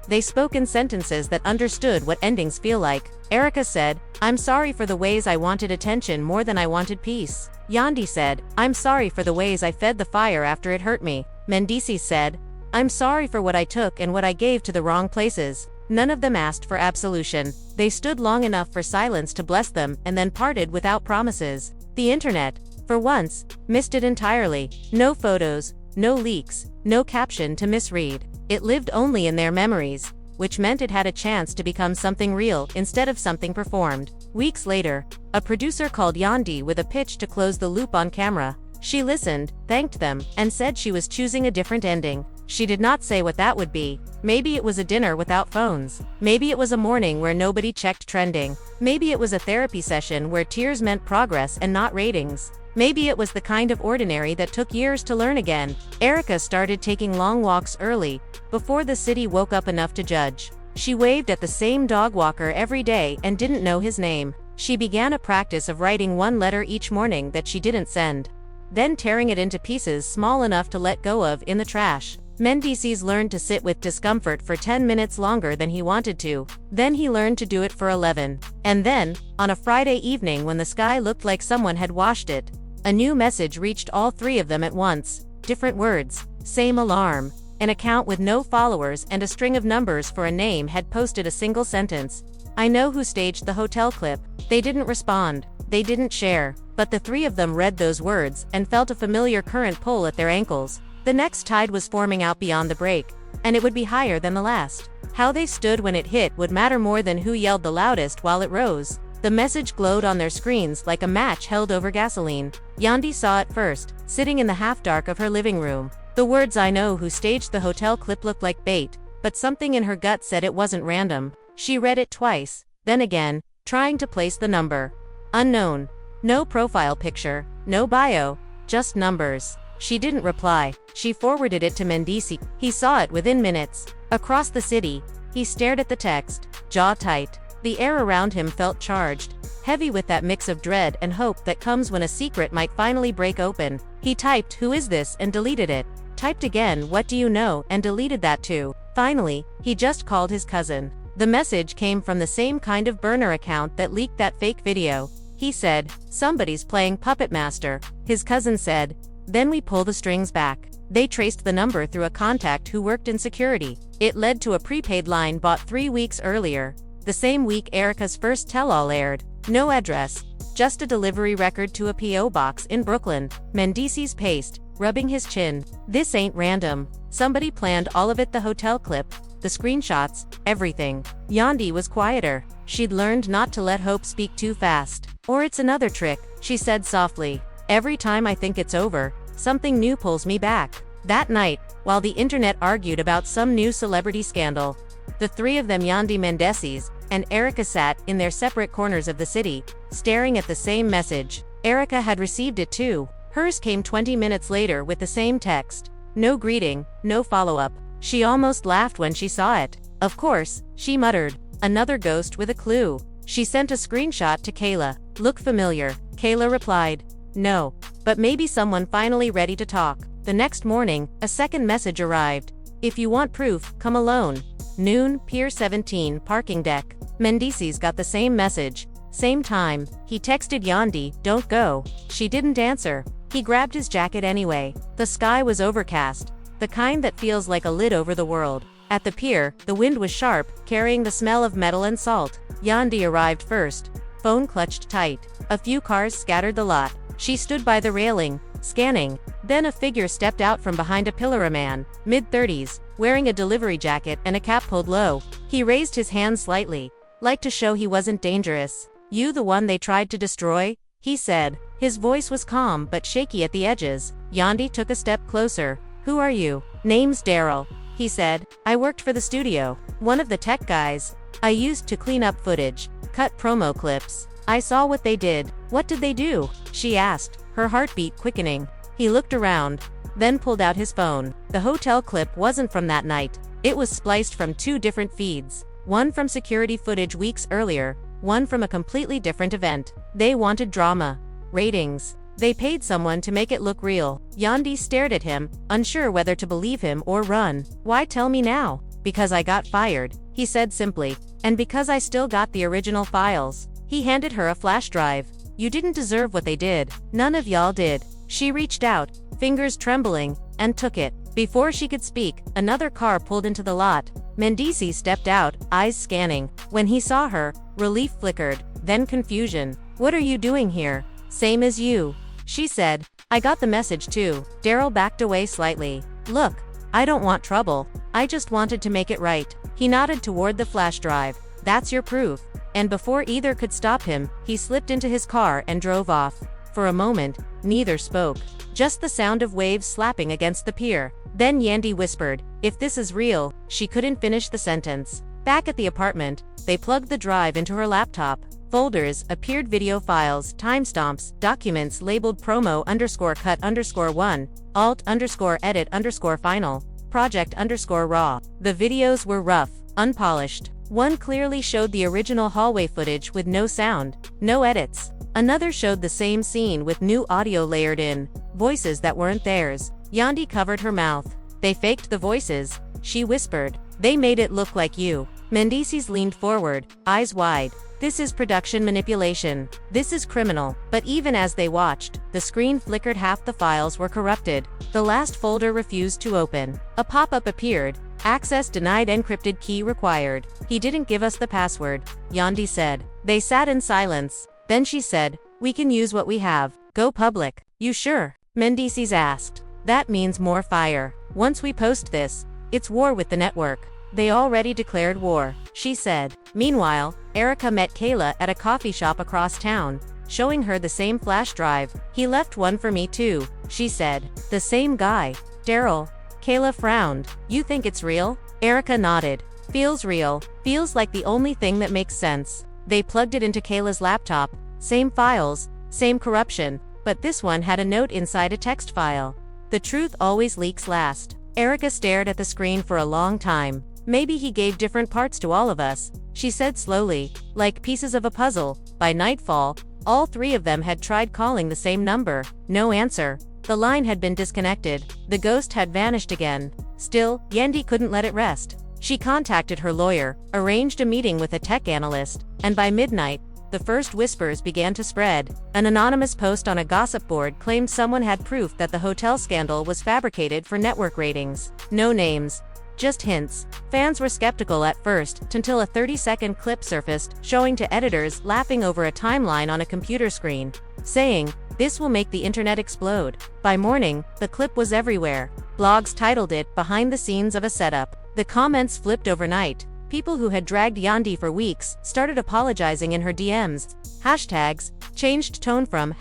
they spoke in sentences that understood what endings feel like. Erica said, "I'm sorry for the ways I wanted attention more than I wanted peace." Yandy said, "I'm sorry for the ways I fed the fire after it hurt me." Mendeecees said, "I'm sorry for what I took and what I gave to the wrong places." None of them asked for absolution. They stood long enough for silence to bless them and then parted without promises. The internet, for once, missed it entirely. No photos, no leaks, no caption to misread. It lived only in their memories, which meant it had a chance to become something real instead of something performed. Weeks later, a producer called Yandy with a pitch to close the loop on camera. She listened, thanked them, and said she was choosing a different ending. She did not say what that would be. Maybe it was a dinner without phones. Maybe it was a morning where nobody checked trending. Maybe it was a therapy session where tears meant progress and not ratings. Maybe it was the kind of ordinary that took years to learn again. Erica started taking long walks early, before the city woke up enough to judge. She waved at the same dog walker every day and didn't know his name. She began a practice of writing one letter each morning that she didn't send, then tearing it into pieces small enough to let go of in the trash. Mendeecees learned to sit with discomfort for 10 minutes longer than he wanted to. Then he learned to do it for 11. And then, on a Friday evening when the sky looked like someone had washed it, a new message reached all three of them at once. Different words, same alarm. An account with no followers and a string of numbers for a name had posted a single sentence. "I know who staged the hotel clip." They didn't respond. They didn't share. But the three of them read those words and felt a familiar current pull at their ankles. The next tide was forming out beyond the break, and it would be higher than the last. How they stood when it hit would matter more than who yelled the loudest while it rose. The message glowed on their screens like a match held over gasoline. Yandy saw it first, sitting in the half-dark of her living room. The words "I know who staged the hotel clip" looked like bait, but something in her gut said it wasn't random. She read it twice, then again, trying to place the number. Unknown. No profile picture, no bio, just numbers. She didn't reply. She forwarded it to Mendeecees. He saw it within minutes. Across the city, he stared at the text, jaw tight. The air around him felt charged, heavy with that mix of dread and hope that comes when a secret might finally break open. He typed, "Who is this?" and deleted it. Typed again, "What do you know?" and deleted that too. Finally, he just called his cousin. The message came from the same kind of burner account that leaked that fake video. He said, "Somebody's playing Puppet Master." His cousin said, "Then we pull the strings back." They traced the number through a contact who worked in security. It led to a prepaid line bought 3 weeks earlier. The same week Erica's first tell-all aired. No address, just a delivery record to a P.O. box in Brooklyn. Mendeecees paced, rubbing his chin. This ain't random. Somebody planned all of it, the hotel clip, the screenshots, everything. Yandy was quieter. She'd learned not to let hope speak too fast. Or it's another trick, she said softly. Every time I think it's over, something new pulls me back. That night, while the internet argued about some new celebrity scandal, the three of them, Yandy, Mendeecees, and Erica, sat in their separate corners of the city, staring at the same message. Erica had received it too. Hers came 20 minutes later with the same text. No greeting, no follow-up. She almost laughed when she saw it. Of course, she muttered. Another ghost with a clue. She sent a screenshot to Kayla. Look familiar? Kayla replied. No. But maybe someone finally ready to talk. The next morning, a second message arrived. If you want proof, come alone. Noon, Pier 17, parking deck. Mendeecees got the same message. Same time. He texted Yandy, don't go. She didn't answer. He grabbed his jacket anyway. The sky was overcast. The kind that feels like a lid over the world. At the pier, the wind was sharp, carrying the smell of metal and salt. Yandy arrived first. Phone clutched tight. A few cars scattered the lot. She stood by the railing, scanning. Then a figure stepped out from behind a pillar, a man, mid-30s, wearing a delivery jacket and a cap pulled low. He raised his hand slightly, like to show he wasn't dangerous. You the one they tried to destroy? He said. His voice was calm but shaky at the edges. Yandy took a step closer. Who are you? Name's Daryl, he said. I worked for the studio. One of the tech guys. I used to clean up footage, cut promo clips. I saw what they did. What did they do? She asked, her heartbeat quickening. He looked around, then pulled out his phone. The hotel clip wasn't from that night. It was spliced from two different feeds. One from security footage weeks earlier, one from a completely different event. They wanted drama. Ratings. They paid someone to make it look real. Yandy stared at him, unsure whether to believe him or run. Why tell me now? Because I got fired, he said simply. And because I still got the original files. He handed her a flash drive. You didn't deserve what they did. None of y'all did. She reached out, fingers trembling, and took it. Before she could speak, another car pulled into the lot. Mendeecees stepped out, eyes scanning. When he saw her, relief flickered, then confusion. What are you doing here? Same as you. She said. I got the message too. Daryl backed away slightly. Look, I don't want trouble. I just wanted to make it right. He nodded toward the flash drive. That's your proof. And before either could stop him, he slipped into his car and drove off. For a moment, neither spoke. Just the sound of waves slapping against the pier. Then Yandy whispered, if this is real. She couldn't finish the sentence. Back at the apartment, they plugged the drive into her laptop. Folders appeared, video files, timestamps, documents labeled promo_cut_1, alt_edit_final, project_raw. The videos were rough, unpolished. One clearly showed the original hallway footage with no sound, no edits. Another showed the same scene with new audio layered in, voices that weren't theirs. Yandy covered her mouth. They faked the voices, she whispered. They made it look like you. Mendeecees leaned forward, eyes wide. This is production manipulation. This is criminal. But even as they watched, the screen flickered, half the files were corrupted. The last folder refused to open. A pop-up appeared. Access denied, encrypted key required. He didn't give us the password, Yandy said. They sat in silence. Then she said, we can use what we have. Go public. You sure? Mendeecees asked. That means more fire. Once we post this, it's war with the network. They already declared war, she said. Meanwhile, Erica met Kayla at a coffee shop across town, showing her the same flash drive. He left one for me too, she said. The same guy. Daryl. Kayla frowned. You think it's real? Erica nodded. Feels real. Feels like the only thing that makes sense. They plugged it into Kayla's laptop. Same files, same corruption, but this one had a note inside a text file. The truth always leaks last. Erica stared at the screen for a long time. Maybe he gave different parts to all of us, she said slowly, like pieces of a puzzle. By nightfall, all three of them had tried calling the same number. No answer. The line had been disconnected. The ghost had vanished again. Still, Yandy couldn't let it rest. She contacted her lawyer, arranged a meeting with a tech analyst, and by midnight, the first whispers began to spread. An anonymous post on a gossip board claimed someone had proof that the hotel scandal was fabricated for network ratings. No names, just hints. Fans were skeptical at first, until a 30-second clip surfaced, showing to editors laughing over a timeline on a computer screen, saying, "This will make the internet explode." By morning, the clip was everywhere. Blogs titled it "Behind the Scenes of a Setup." The comments flipped overnight. People who had dragged Yandy for weeks started apologizing in her DMs. Hashtags changed tone from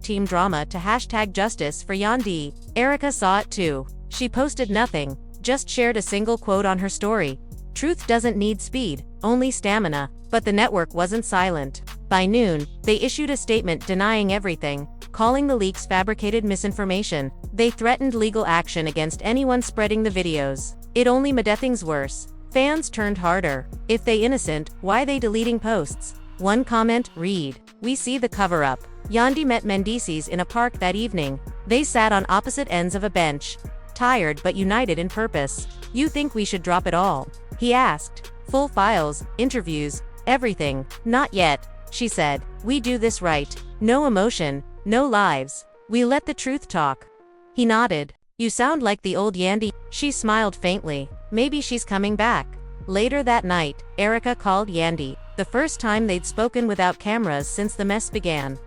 #team drama to #justice for Yandy. Erica saw it too. She posted nothing, just shared a single quote on her story. Truth doesn't need speed, only stamina. But the network wasn't silent. By noon, they issued a statement denying everything, calling the leaks fabricated misinformation. They threatened legal action against anyone spreading the videos. It only made things worse. Fans turned harder. If they innocent, why they deleting posts? One comment read, "We see the cover-up." Yandy met Mendeecees in a park that evening. They sat on opposite ends of a bench, tired but united in purpose. "You think we should drop it all?" he asked. "Full files, interviews, everything." "Not yet," she said. "We do this right. No emotion, no lives. We let the truth talk." He nodded. "You sound like the old Yandy." She smiled faintly. Maybe she's coming back. Later that night, Erica called Yandy, the first time they'd spoken without cameras since the mess began.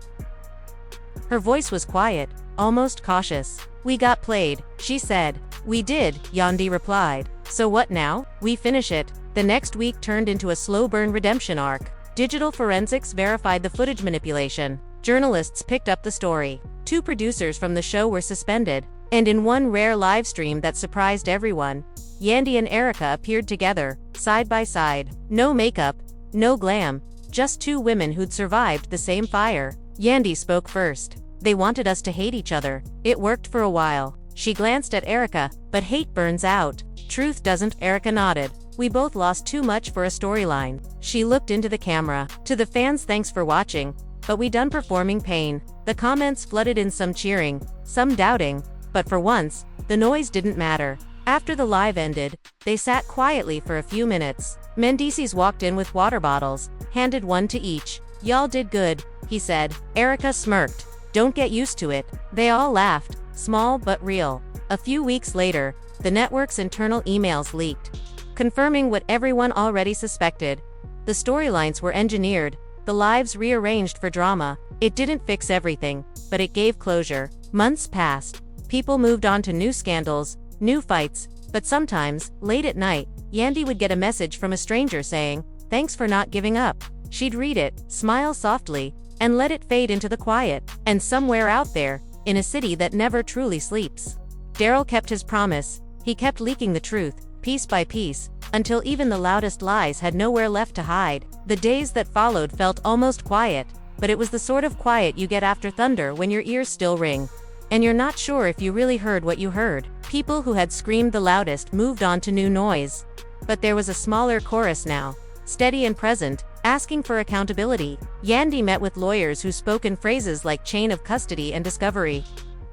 Her voice was quiet, almost cautious. "We got played," she said. "We did," Yandy replied. "So what now?" "We finish it." The next week turned into a slow-burn redemption arc. Digital forensics verified the footage manipulation. Journalists picked up the story. 2 producers from the show were suspended. And in one rare live stream that surprised everyone, Yandy and Erica appeared together, side by side. No makeup, no glam, just 2 women who'd survived the same fire. Yandy spoke first. "They wanted us to hate each other. It worked for a while." She glanced at Erica, "But hate burns out." "Truth doesn't," Erica nodded. "We both lost too much for a storyline." She looked into the camera. "To the fans, thanks for watching, but we done performing pain." The comments flooded in, some cheering, some doubting, but for once, the noise didn't matter. After the live ended, they sat quietly for a few minutes. Mendeecees walked in with water bottles, handed one to each. "Y'all did good," he said. Erica smirked. "Don't get used to it." They all laughed, small but real. A few weeks later, the network's internal emails leaked, confirming what everyone already suspected. The storylines were engineered, the lives rearranged for drama. It didn't fix everything, but it gave closure. Months passed. People moved on to new scandals, new fights, but sometimes, late at night, Yandy would get a message from a stranger saying, "Thanks for not giving up." She'd read it, smile softly, and let it fade into the quiet. And somewhere out there, in a city that never truly sleeps, Daryl kept his promise. He kept leaking the truth, piece by piece, until even the loudest lies had nowhere left to hide. The days that followed felt almost quiet, but it was the sort of quiet you get after thunder when your ears still ring, and you're not sure if you really heard what you heard. People who had screamed the loudest moved on to new noise. But there was a smaller chorus now, steady and present, asking for accountability. Yandy met with lawyers who spoke in phrases like chain of custody and discovery.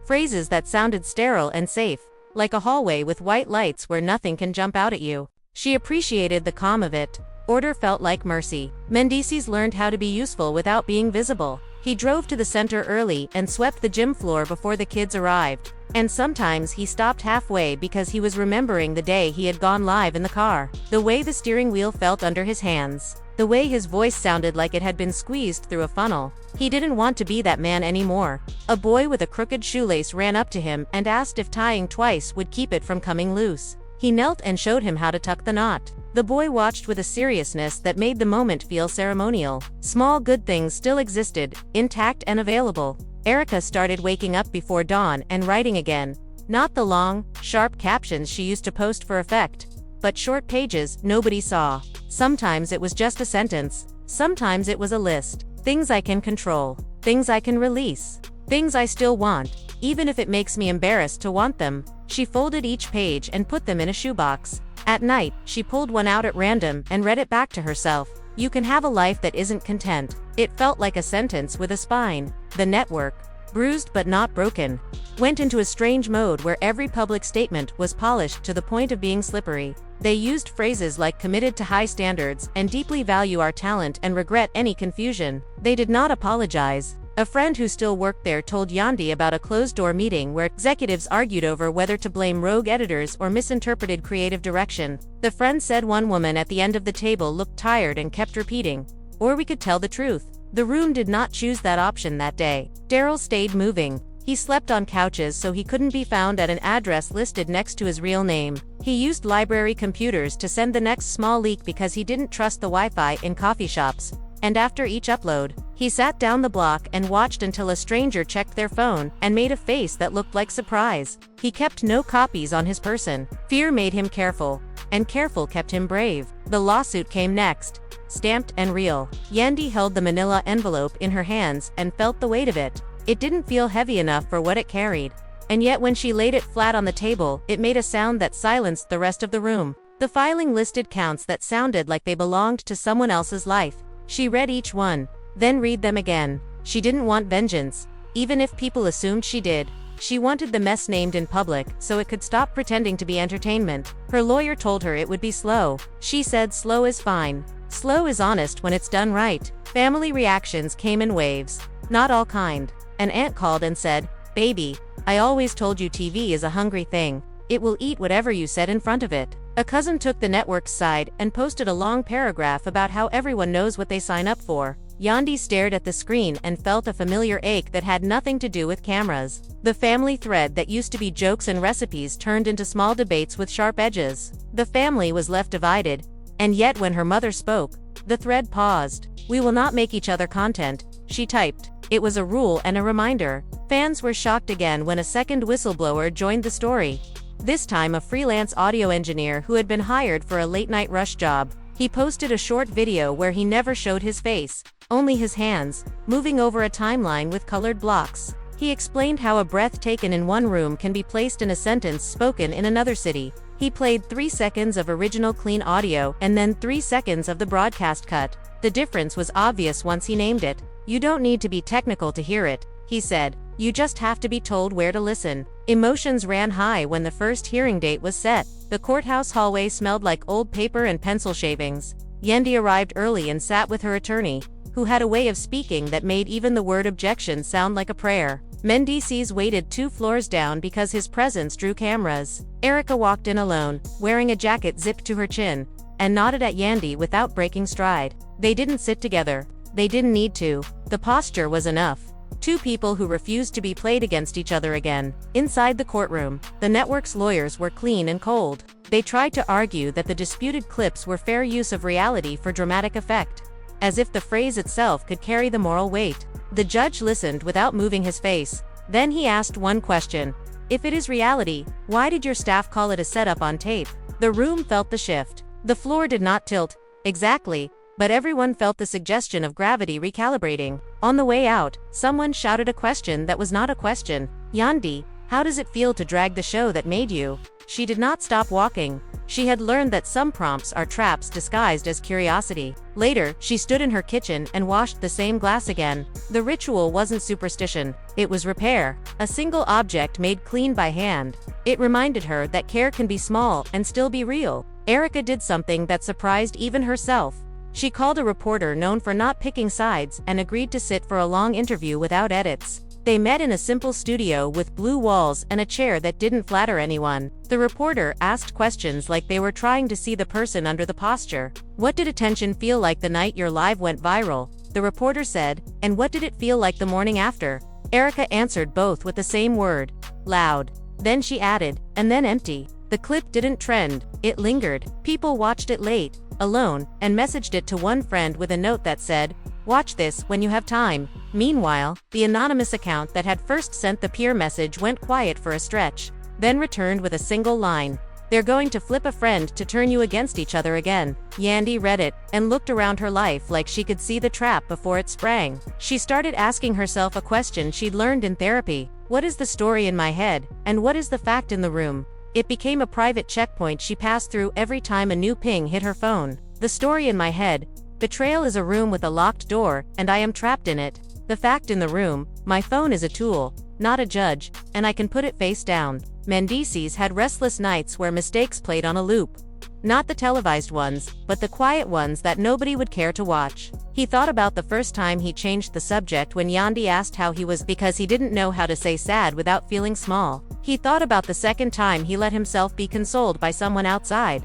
Phrases that sounded sterile and safe, like a hallway with white lights where nothing can jump out at you. She appreciated the calm of it. Order felt like mercy. Mendeecees learned how to be useful without being visible. He drove to the center early and swept the gym floor before the kids arrived. And sometimes he stopped halfway because he was remembering the day he had gone live in the car. The way the steering wheel felt under his hands. The way his voice sounded like it had been squeezed through a funnel. He didn't want to be that man anymore. A boy with a crooked shoelace ran up to him and asked if tying twice would keep it from coming loose. He knelt and showed him how to tuck the knot. The boy watched with a seriousness that made the moment feel ceremonial. Small good things still existed, intact and available. Erica started waking up before dawn and writing again. Not the long, sharp captions she used to post for effect, but short pages nobody saw. Sometimes it was just a sentence. Sometimes it was a list. Things I can control. Things I can release. Things I still want, even if it makes me embarrassed to want them. She folded each page and put them in a shoebox. At night, she pulled one out at random and read it back to herself. "You can have a life that isn't content." It felt like a sentence with a spine. The network, bruised but not broken, went into a strange mode where every public statement was polished to the point of being slippery. They used phrases like "committed to high standards" and "deeply value our talent and regret any confusion." They did not apologize. A friend who still worked there told Yandy about a closed-door meeting where executives argued over whether to blame rogue editors or misinterpreted creative direction. The friend said one woman at the end of the table looked tired and kept repeating, "Or we could tell the truth." The room did not choose that option that day. Daryl stayed moving. He slept on couches so he couldn't be found at an address listed next to his real name. He used library computers to send the next small leak because he didn't trust the Wi-Fi in coffee shops. And after each upload, he sat down the block and watched until a stranger checked their phone and made a face that looked like surprise. He kept no copies on his person. Fear made him careful, and careful kept him brave. The lawsuit came next, stamped and real. Yandy held the manila envelope in her hands and felt the weight of it. It didn't feel heavy enough for what it carried. And yet when she laid it flat on the table, it made a sound that silenced the rest of the room. The filing listed counts that sounded like they belonged to someone else's life. She read each one, then read them again. She didn't want vengeance, even if people assumed she did. She wanted the mess named in public, so it could stop pretending to be entertainment. Her lawyer told her it would be slow. She said slow is fine. Slow is honest when it's done right. Family reactions came in waves. Not all kind. An aunt called and said, "Baby, I always told you TV is a hungry thing. It will eat whatever you set in front of it." A cousin took the network's side and posted a long paragraph about how everyone knows what they sign up for. Yandy stared at the screen and felt a familiar ache that had nothing to do with cameras. The family thread that used to be jokes and recipes turned into small debates with sharp edges. The family was left divided, and yet when her mother spoke, the thread paused. "We will not make each other content," she typed. It was a rule and a reminder. Fans were shocked again when a second whistleblower joined the story. This time a freelance audio engineer who had been hired for a late-night rush job. He posted a short video where he never showed his face, only his hands, moving over a timeline with colored blocks. He explained how a breath taken in one room can be placed in a sentence spoken in another city. He played 3 seconds of original clean audio and then 3 seconds of the broadcast cut. The difference was obvious once he named it. "You don't need to be technical to hear it," he said. "You just have to be told where to listen." Emotions ran high when the first hearing date was set. The courthouse hallway smelled like old paper and pencil shavings. Yandy arrived early and sat with her attorney, who had a way of speaking that made even the word objection sound like a prayer. Mendeecees waited 2 floors down because his presence drew cameras. Erica walked in alone, wearing a jacket zipped to her chin, and nodded at Yandy without breaking stride. They didn't sit together. They didn't need to. The posture was enough. 2 people who refused to be played against each other again. Inside the courtroom, the network's lawyers were clean and cold. They tried to argue that the disputed clips were fair use of reality for dramatic effect, as if the phrase itself could carry the moral weight. The judge listened without moving his face. Then he asked one question. "If it is reality, why did your staff call it a setup on tape?" The room felt the shift. The floor did not tilt exactly, but everyone felt the suggestion of gravity recalibrating. On the way out, someone shouted a question that was not a question. "Yandy, how does it feel to drag the show that made you?" She did not stop walking. She had learned that some prompts are traps disguised as curiosity. Later, she stood in her kitchen and washed the same glass again. The ritual wasn't superstition. It was repair. A single object made clean by hand. It reminded her that care can be small and still be real. Erica did something that surprised even herself. She called a reporter known for not picking sides and agreed to sit for a long interview without edits. They met in a simple studio with blue walls and a chair that didn't flatter anyone. The reporter asked questions like they were trying to see the person under the posture. "What did attention feel like the night your live went viral?" the reporter said. "And what did it feel like the morning after?" Erica answered both with the same word: loud. Then she added, "And then empty." The clip didn't trend. It lingered. People watched it late, alone, and messaged it to one friend with a note that said, "Watch this when you have time." Meanwhile, the anonymous account that had first sent the peer message went quiet for a stretch, then returned with a single line: "They're going to flip a friend to turn you against each other again." Yandy read it, and looked around her life like she could see the trap before it sprang. She started asking herself a question she'd learned in therapy. What is the story in my head, and what is the fact in the room? It became a private checkpoint she passed through every time a new ping hit her phone. The story in my head: betrayal is a room with a locked door, and I am trapped in it. The fact in the room: my phone is a tool, not a judge, and I can put it face down. Mendeecees had restless nights where mistakes played on a loop. Not the televised ones, but the quiet ones that nobody would care to watch. He thought about the first time he changed the subject when Yandy asked how he was because he didn't know how to say sad without feeling small. He thought about the second time he let himself be consoled by someone outside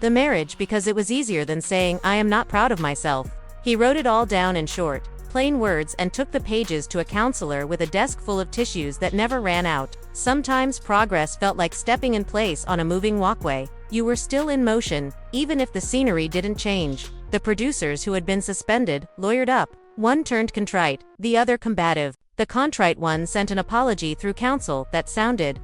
the marriage because it was easier than saying, "I am not proud of myself." He wrote it all down in short, plain words and took the pages to a counselor with a desk full of tissues that never ran out. Sometimes progress felt like stepping in place on a moving walkway. You were still in motion, even if the scenery didn't change. The producers who had been suspended lawyered up. One turned contrite, the other combative. The contrite one sent an apology through counsel that sounded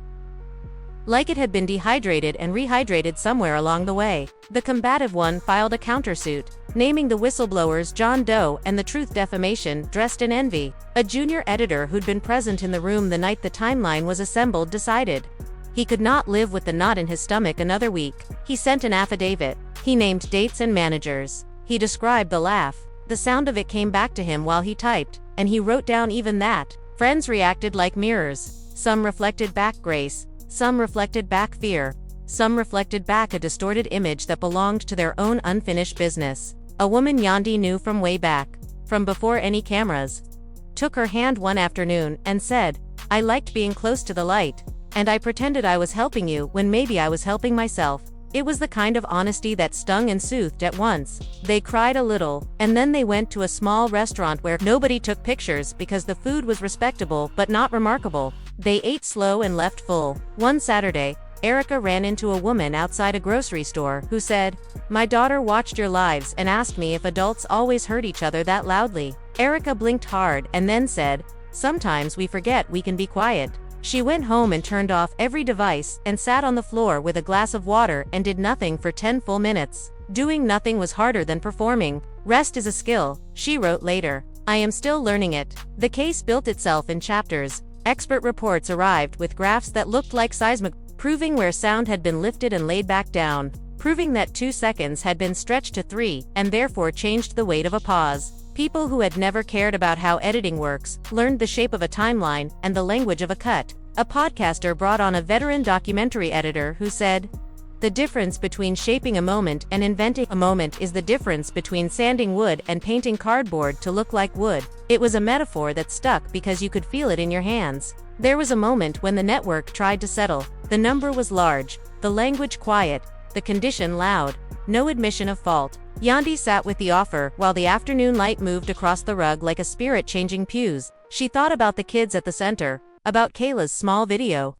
like it had been dehydrated and rehydrated somewhere along the way. The combative one filed a countersuit, naming the whistleblowers John Doe and the Truth Defamation dressed in envy. A junior editor who'd been present in the room the night the timeline was assembled decided he could not live with the knot in his stomach another week. He sent an affidavit. He named dates and managers. He described the laugh. The sound of it came back to him while he typed, and he wrote down even that. Friends reacted like mirrors. Some reflected back grace. Some reflected back fear. Some reflected back a distorted image that belonged to their own unfinished business. A woman Yandy knew from way back, from before any cameras, took her hand one afternoon and said, "I liked being close to the light, and I pretended I was helping you when maybe I was helping myself." It was the kind of honesty that stung and soothed at once. They cried a little, and then they went to a small restaurant where nobody took pictures because the food was respectable but not remarkable. They ate slow and left full. One Saturday, Erica ran into a woman outside a grocery store who said, "My daughter watched your lives and asked me if adults always hurt each other that loudly." Erica blinked hard and then said, "Sometimes we forget we can be quiet." She went home and turned off every device and sat on the floor with a glass of water and did nothing for 10 full minutes. Doing nothing was harder than performing. Rest is a skill, she wrote later. I am still learning it. The case built itself in chapters. Expert reports arrived with graphs that looked like seismic, proving where sound had been lifted and laid back down, proving that 2 seconds had been stretched to 3 and therefore changed the weight of a pause. People who had never cared about how editing works learned the shape of a timeline and the language of a cut. A podcaster brought on a veteran documentary editor who said, "The difference between shaping a moment and inventing a moment is the difference between sanding wood and painting cardboard to look like wood." It was a metaphor that stuck because you could feel it in your hands. There was a moment when the network tried to settle. The number was large, the language quiet, the condition loud. No admission of fault. Yandy sat with the offer while the afternoon light moved across the rug like a spirit changing pews. She thought about the kids at the center, about Kayla's small video,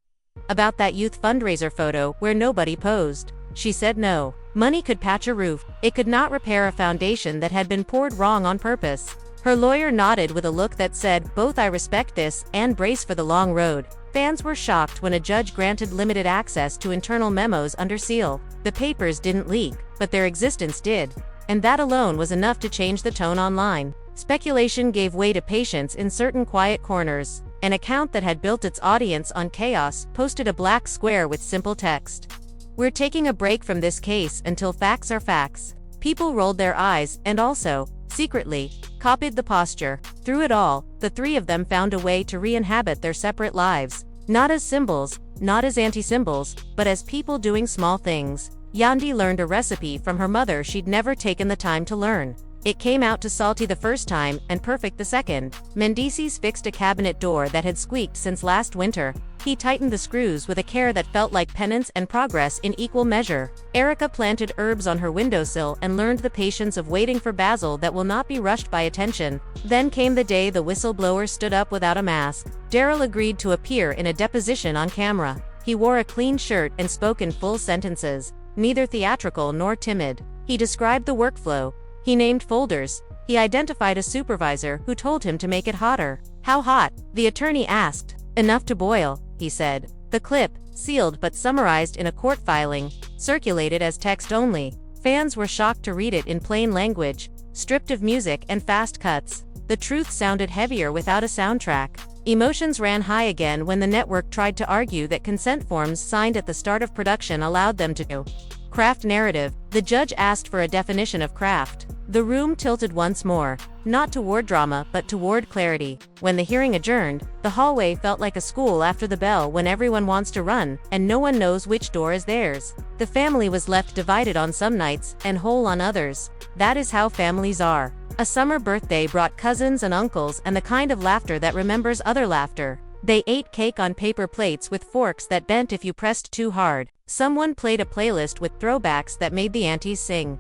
about that youth fundraiser photo where nobody posed. She said no. Money could patch a roof. It could not repair a foundation that had been poured wrong on purpose. Her lawyer nodded with a look that said, "Both I respect this and brace for the long road." Fans were shocked when a judge granted limited access to internal memos under seal. The papers didn't leak, but their existence did. And that alone was enough to change the tone online. Speculation gave way to patience in certain quiet corners. An account that had built its audience on chaos posted a black square with simple text. "We're taking a break from this case until facts are facts." People rolled their eyes and also, secretly, copied the posture. Through it all, the three of them found a way to re-inhabit their separate lives. Not as symbols, not as anti-symbols, but as people doing small things. Yandy learned a recipe from her mother she'd never taken the time to learn. It came out to salty the first time and perfect the second. Mendeecees fixed a cabinet door that had squeaked since last winter. He tightened the screws with a care that felt like penance and progress in equal measure. Erica planted herbs on her windowsill and learned the patience of waiting for basil that will not be rushed by attention. Then came the day the whistleblower stood up without a mask. Daryl agreed to appear in a deposition on camera. He wore a clean shirt and spoke in full sentences, neither theatrical nor timid. He described the workflow. He named folders. He identified a supervisor who told him to make it hotter. "How hot?" the attorney asked. "Enough to boil," he said. The clip, sealed but summarized in a court filing, circulated as text only. Fans were shocked to read it in plain language, stripped of music and fast cuts. The truth sounded heavier without a soundtrack. Emotions ran high again when the network tried to argue that consent forms signed at the start of production allowed them to craft narrative. The judge asked for a definition of craft. The room tilted once more, not toward drama but toward clarity. When the hearing adjourned, the hallway felt like a school after the bell when everyone wants to run, and no one knows which door is theirs. The family was left divided on some nights, and whole on others. That is how families are. A summer birthday brought cousins and uncles and the kind of laughter that remembers other laughter. They ate cake on paper plates with forks that bent if you pressed too hard. Someone played a playlist with throwbacks that made the aunties sing.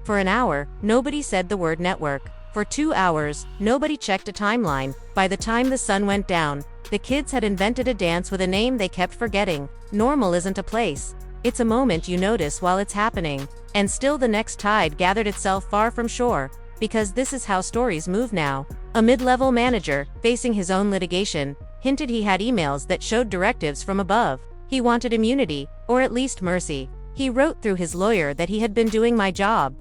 For an hour, nobody said the word network. For 2 hours, nobody checked a timeline. By the time the sun went down, the kids had invented a dance with a name they kept forgetting. Normal isn't a place. It's a moment you notice while it's happening. And still the next tide gathered itself far from shore. Because this is how stories move now. A mid-level manager, facing his own litigation, hinted he had emails that showed directives from above. He wanted immunity, or at least mercy. He wrote through his lawyer that he had been doing my job.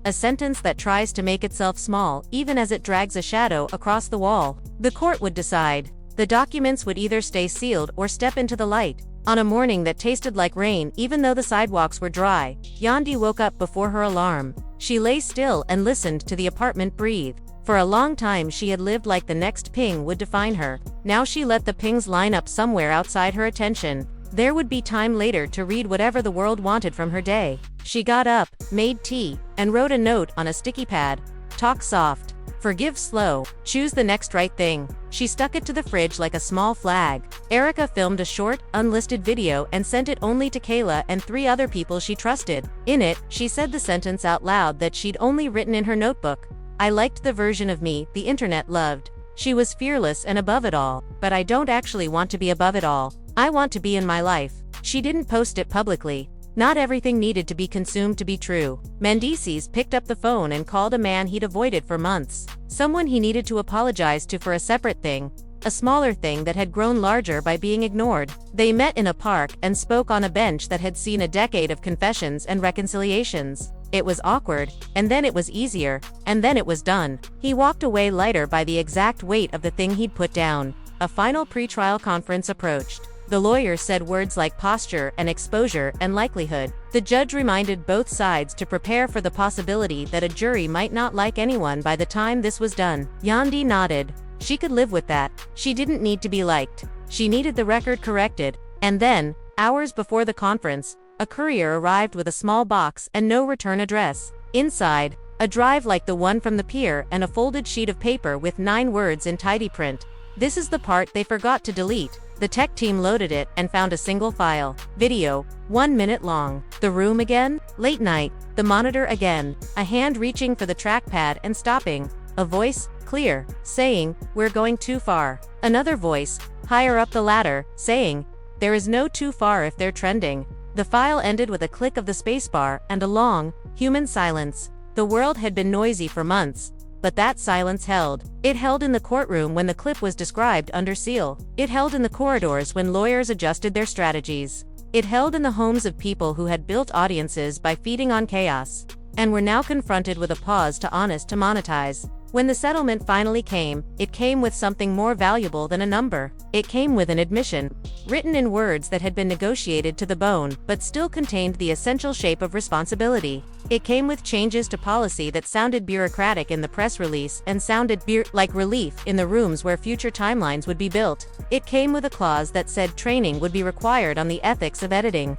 A sentence that tries to make itself small even as it drags a shadow across the wall. The court would decide. The documents would either stay sealed or step into the light. On a morning that tasted like rain even though the sidewalks were dry, Yandy woke up before her alarm. She lay still and listened to the apartment breathe. For a long time she had lived like the next ping would define her. Now she let the pings line up somewhere outside her attention. There would be time later to read whatever the world wanted from her day. She got up, made tea, and wrote a note on a sticky pad. Talk soft. Forgive slow. Choose the next right thing. She stuck it to the fridge like a small flag. Erica filmed a short, unlisted video and sent it only to Kayla and 3 other people she trusted. In it, she said the sentence out loud that she'd only written in her notebook. I liked the version of me the internet loved. She was fearless and above it all. But I don't actually want to be above it all. I want to be in my life. She didn't post it publicly. Not everything needed to be consumed to be true. Mendeecees picked up the phone and called a man he'd avoided for months. Someone he needed to apologize to for a separate thing. A smaller thing that had grown larger by being ignored. They met in a park and spoke on a bench that had seen a decade of confessions and reconciliations. It was awkward, and then it was easier, and then it was done. He walked away lighter by the exact weight of the thing he'd put down. A final pre-trial conference approached. The lawyer said words like posture and exposure and likelihood. The judge reminded both sides to prepare for the possibility that a jury might not like anyone by the time this was done. Yandy nodded. She could live with that. She didn't need to be liked. She needed the record corrected. And then, hours before the conference, a courier arrived with a small box and no return address. Inside, a drive like the one from the pier and a folded sheet of paper with 9 words in tidy print. This is the part they forgot to delete. The tech team loaded it and found a single file. Video, 1 minute long. The room again? Late night. The monitor again. A hand reaching for the trackpad and stopping. A voice, clear, saying, we're going too far. Another voice, higher up the ladder, saying, there is no too far if they're trending. The file ended with a click of the spacebar and a long, human silence. The world had been noisy for months. But that silence held. It held in the courtroom when the clip was described under seal. It held in the corridors when lawyers adjusted their strategies. It held in the homes of people who had built audiences by feeding on chaos, and were now confronted with a pause to monetize. When the settlement finally came, it came with something more valuable than a number. It came with an admission, written in words that had been negotiated to the bone, but still contained the essential shape of responsibility. It came with changes to policy that sounded bureaucratic in the press release and sounded like relief in the rooms where future timelines would be built. It came with a clause that said training would be required on the ethics of editing.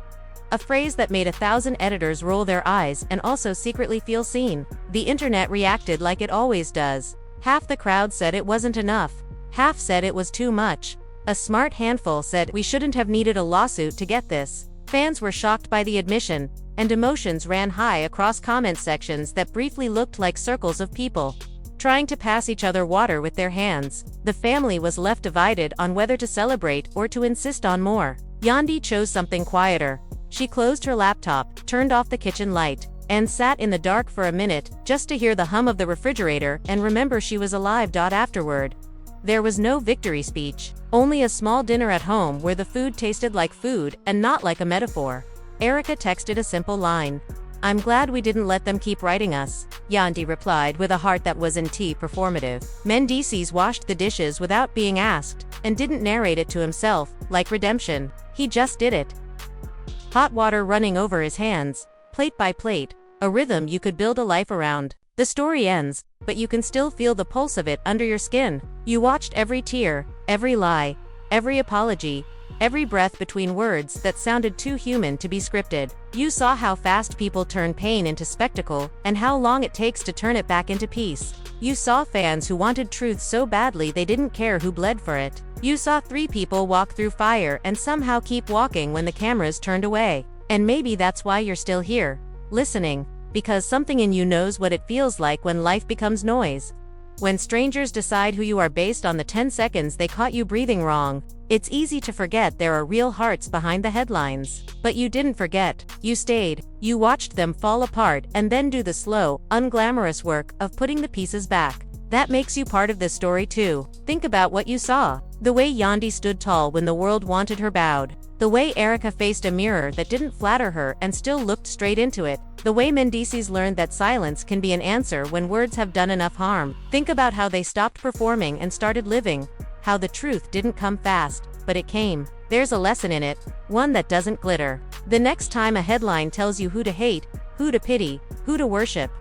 A phrase that made 1,000 editors roll their eyes and also secretly feel seen. The internet reacted like it always does. Half the crowd said it wasn't enough. Half said it was too much. A smart handful said we shouldn't have needed a lawsuit to get this. Fans were shocked by the admission, and emotions ran high across comment sections that briefly looked like circles of people trying to pass each other water with their hands. The family was left divided on whether to celebrate or to insist on more. Yandy chose something quieter. She closed her laptop, turned off the kitchen light, and sat in the dark for a minute, just to hear the hum of the refrigerator and remember she was alive. Afterward, there was no victory speech, only a small dinner at home where the food tasted like food and not like a metaphor. Erica texted a simple line. I'm glad we didn't let them keep writing us. Yandy replied with a heart that was in tea performative. Mendeecees washed the dishes without being asked, and didn't narrate it to himself, like redemption. He just did it. Hot water running over his hands, plate by plate, a rhythm you could build a life around. The story ends, but you can still feel the pulse of it under your skin. You watched every tear, every lie, every apology, every breath between words that sounded too human to be scripted. You saw how fast people turn pain into spectacle, and how long it takes to turn it back into peace. You saw fans who wanted truth so badly they didn't care who bled for it. You saw 3 people walk through fire and somehow keep walking when the cameras turned away. And maybe that's why you're still here, listening, because something in you knows what it feels like when life becomes noise. When strangers decide who you are based on the 10 seconds they caught you breathing wrong, it's easy to forget there are real hearts behind the headlines. But you didn't forget. You stayed. You watched them fall apart and then do the slow, unglamorous work of putting the pieces back. That makes you part of this story too. Think about what you saw. The way Yandy stood tall when the world wanted her bowed. The way Erica faced a mirror that didn't flatter her and still looked straight into it. The way Mendeecees learned that silence can be an answer when words have done enough harm. Think about how they stopped performing and started living. How the truth didn't come fast, but it came. There's a lesson in it, one that doesn't glitter. The next time a headline tells you who to hate, who to pity, who to worship,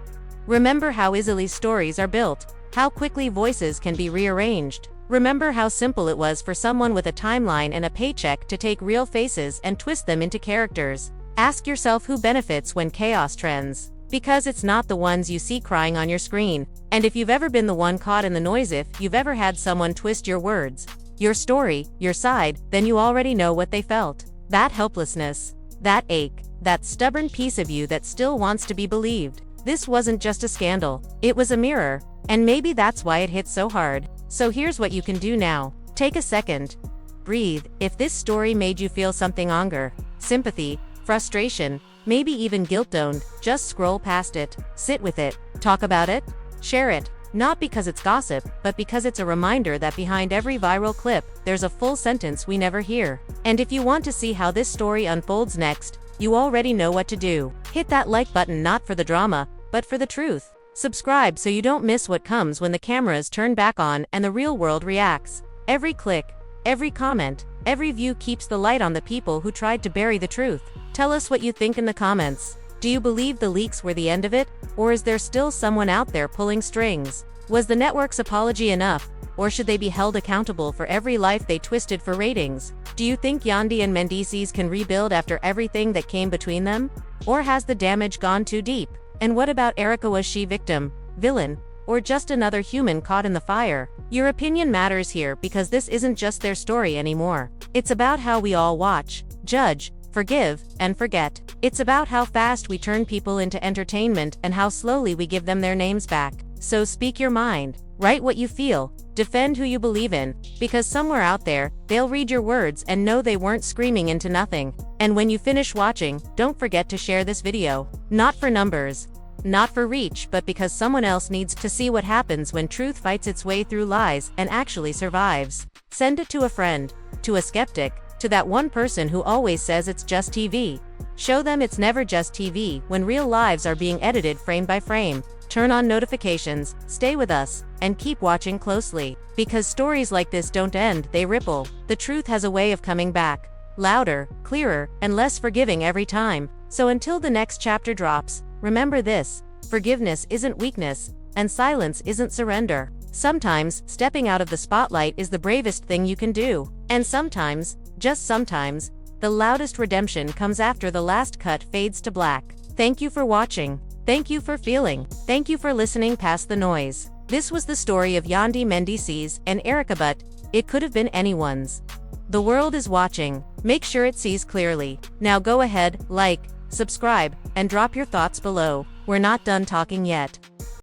remember how easily stories are built, how quickly voices can be rearranged. Remember how simple it was for someone with a timeline and a paycheck to take real faces and twist them into characters. Ask yourself who benefits when chaos trends. Because it's not the ones you see crying on your screen. And if you've ever been the one caught in the noise, if you've ever had someone twist your words, your story, your side, then you already know what they felt. That helplessness, that ache, that stubborn piece of you that still wants to be believed. This wasn't just a scandal, it was a mirror. And maybe that's why it hit so hard. So here's what you can do now. Take a second. Breathe. If this story made you feel something, anger, sympathy, frustration, maybe even guilt, don't just scroll past it. Sit with it. Talk about it. Share it. Not because it's gossip, but because it's a reminder that behind every viral clip, there's a full sentence we never hear. And if you want to see how this story unfolds next, you already know what to do. Hit that like button, not for the drama, but for the truth. Subscribe so you don't miss what comes when the cameras turn back on and the real world reacts. Every click, every comment, every view keeps the light on the people who tried to bury the truth. Tell us what you think in the comments. Do you believe the leaks were the end of it? Or is there still someone out there pulling strings? Was the network's apology enough? Or should they be held accountable for every life they twisted for ratings? Do you think Yandy and Mendeecees can rebuild after everything that came between them? Or has the damage gone too deep? And what about Erica? Was she victim, villain, or just another human caught in the fire? Your opinion matters here because this isn't just their story anymore. It's about how we all watch, judge, forgive, and forget. It's about how fast we turn people into entertainment and how slowly we give them their names back. So speak your mind, write what you feel, defend who you believe in, because somewhere out there, they'll read your words and know they weren't screaming into nothing. And when you finish watching, don't forget to share this video. Not for numbers, not for reach, but because someone else needs to see what happens when truth fights its way through lies and actually survives. Send it to a friend, to a skeptic, to that one person who always says it's just TV. Show them it's never just TV when real lives are being edited frame by frame. Turn on notifications, stay with us, and keep watching closely. Because stories like this don't end, they ripple. The truth has a way of coming back. Louder, clearer, and less forgiving every time. So until the next chapter drops, remember this: forgiveness isn't weakness, and silence isn't surrender. Sometimes, stepping out of the spotlight is the bravest thing you can do. And sometimes, just sometimes, the loudest redemption comes after the last cut fades to black. Thank you for watching. Thank you for feeling. Thank you for listening past the noise. This was the story of Yandy, Mendeecees, and Erica, but it could have been anyone's. The world is watching. Make sure it sees clearly. Now go ahead, like, subscribe, and drop your thoughts below. We're not done talking yet.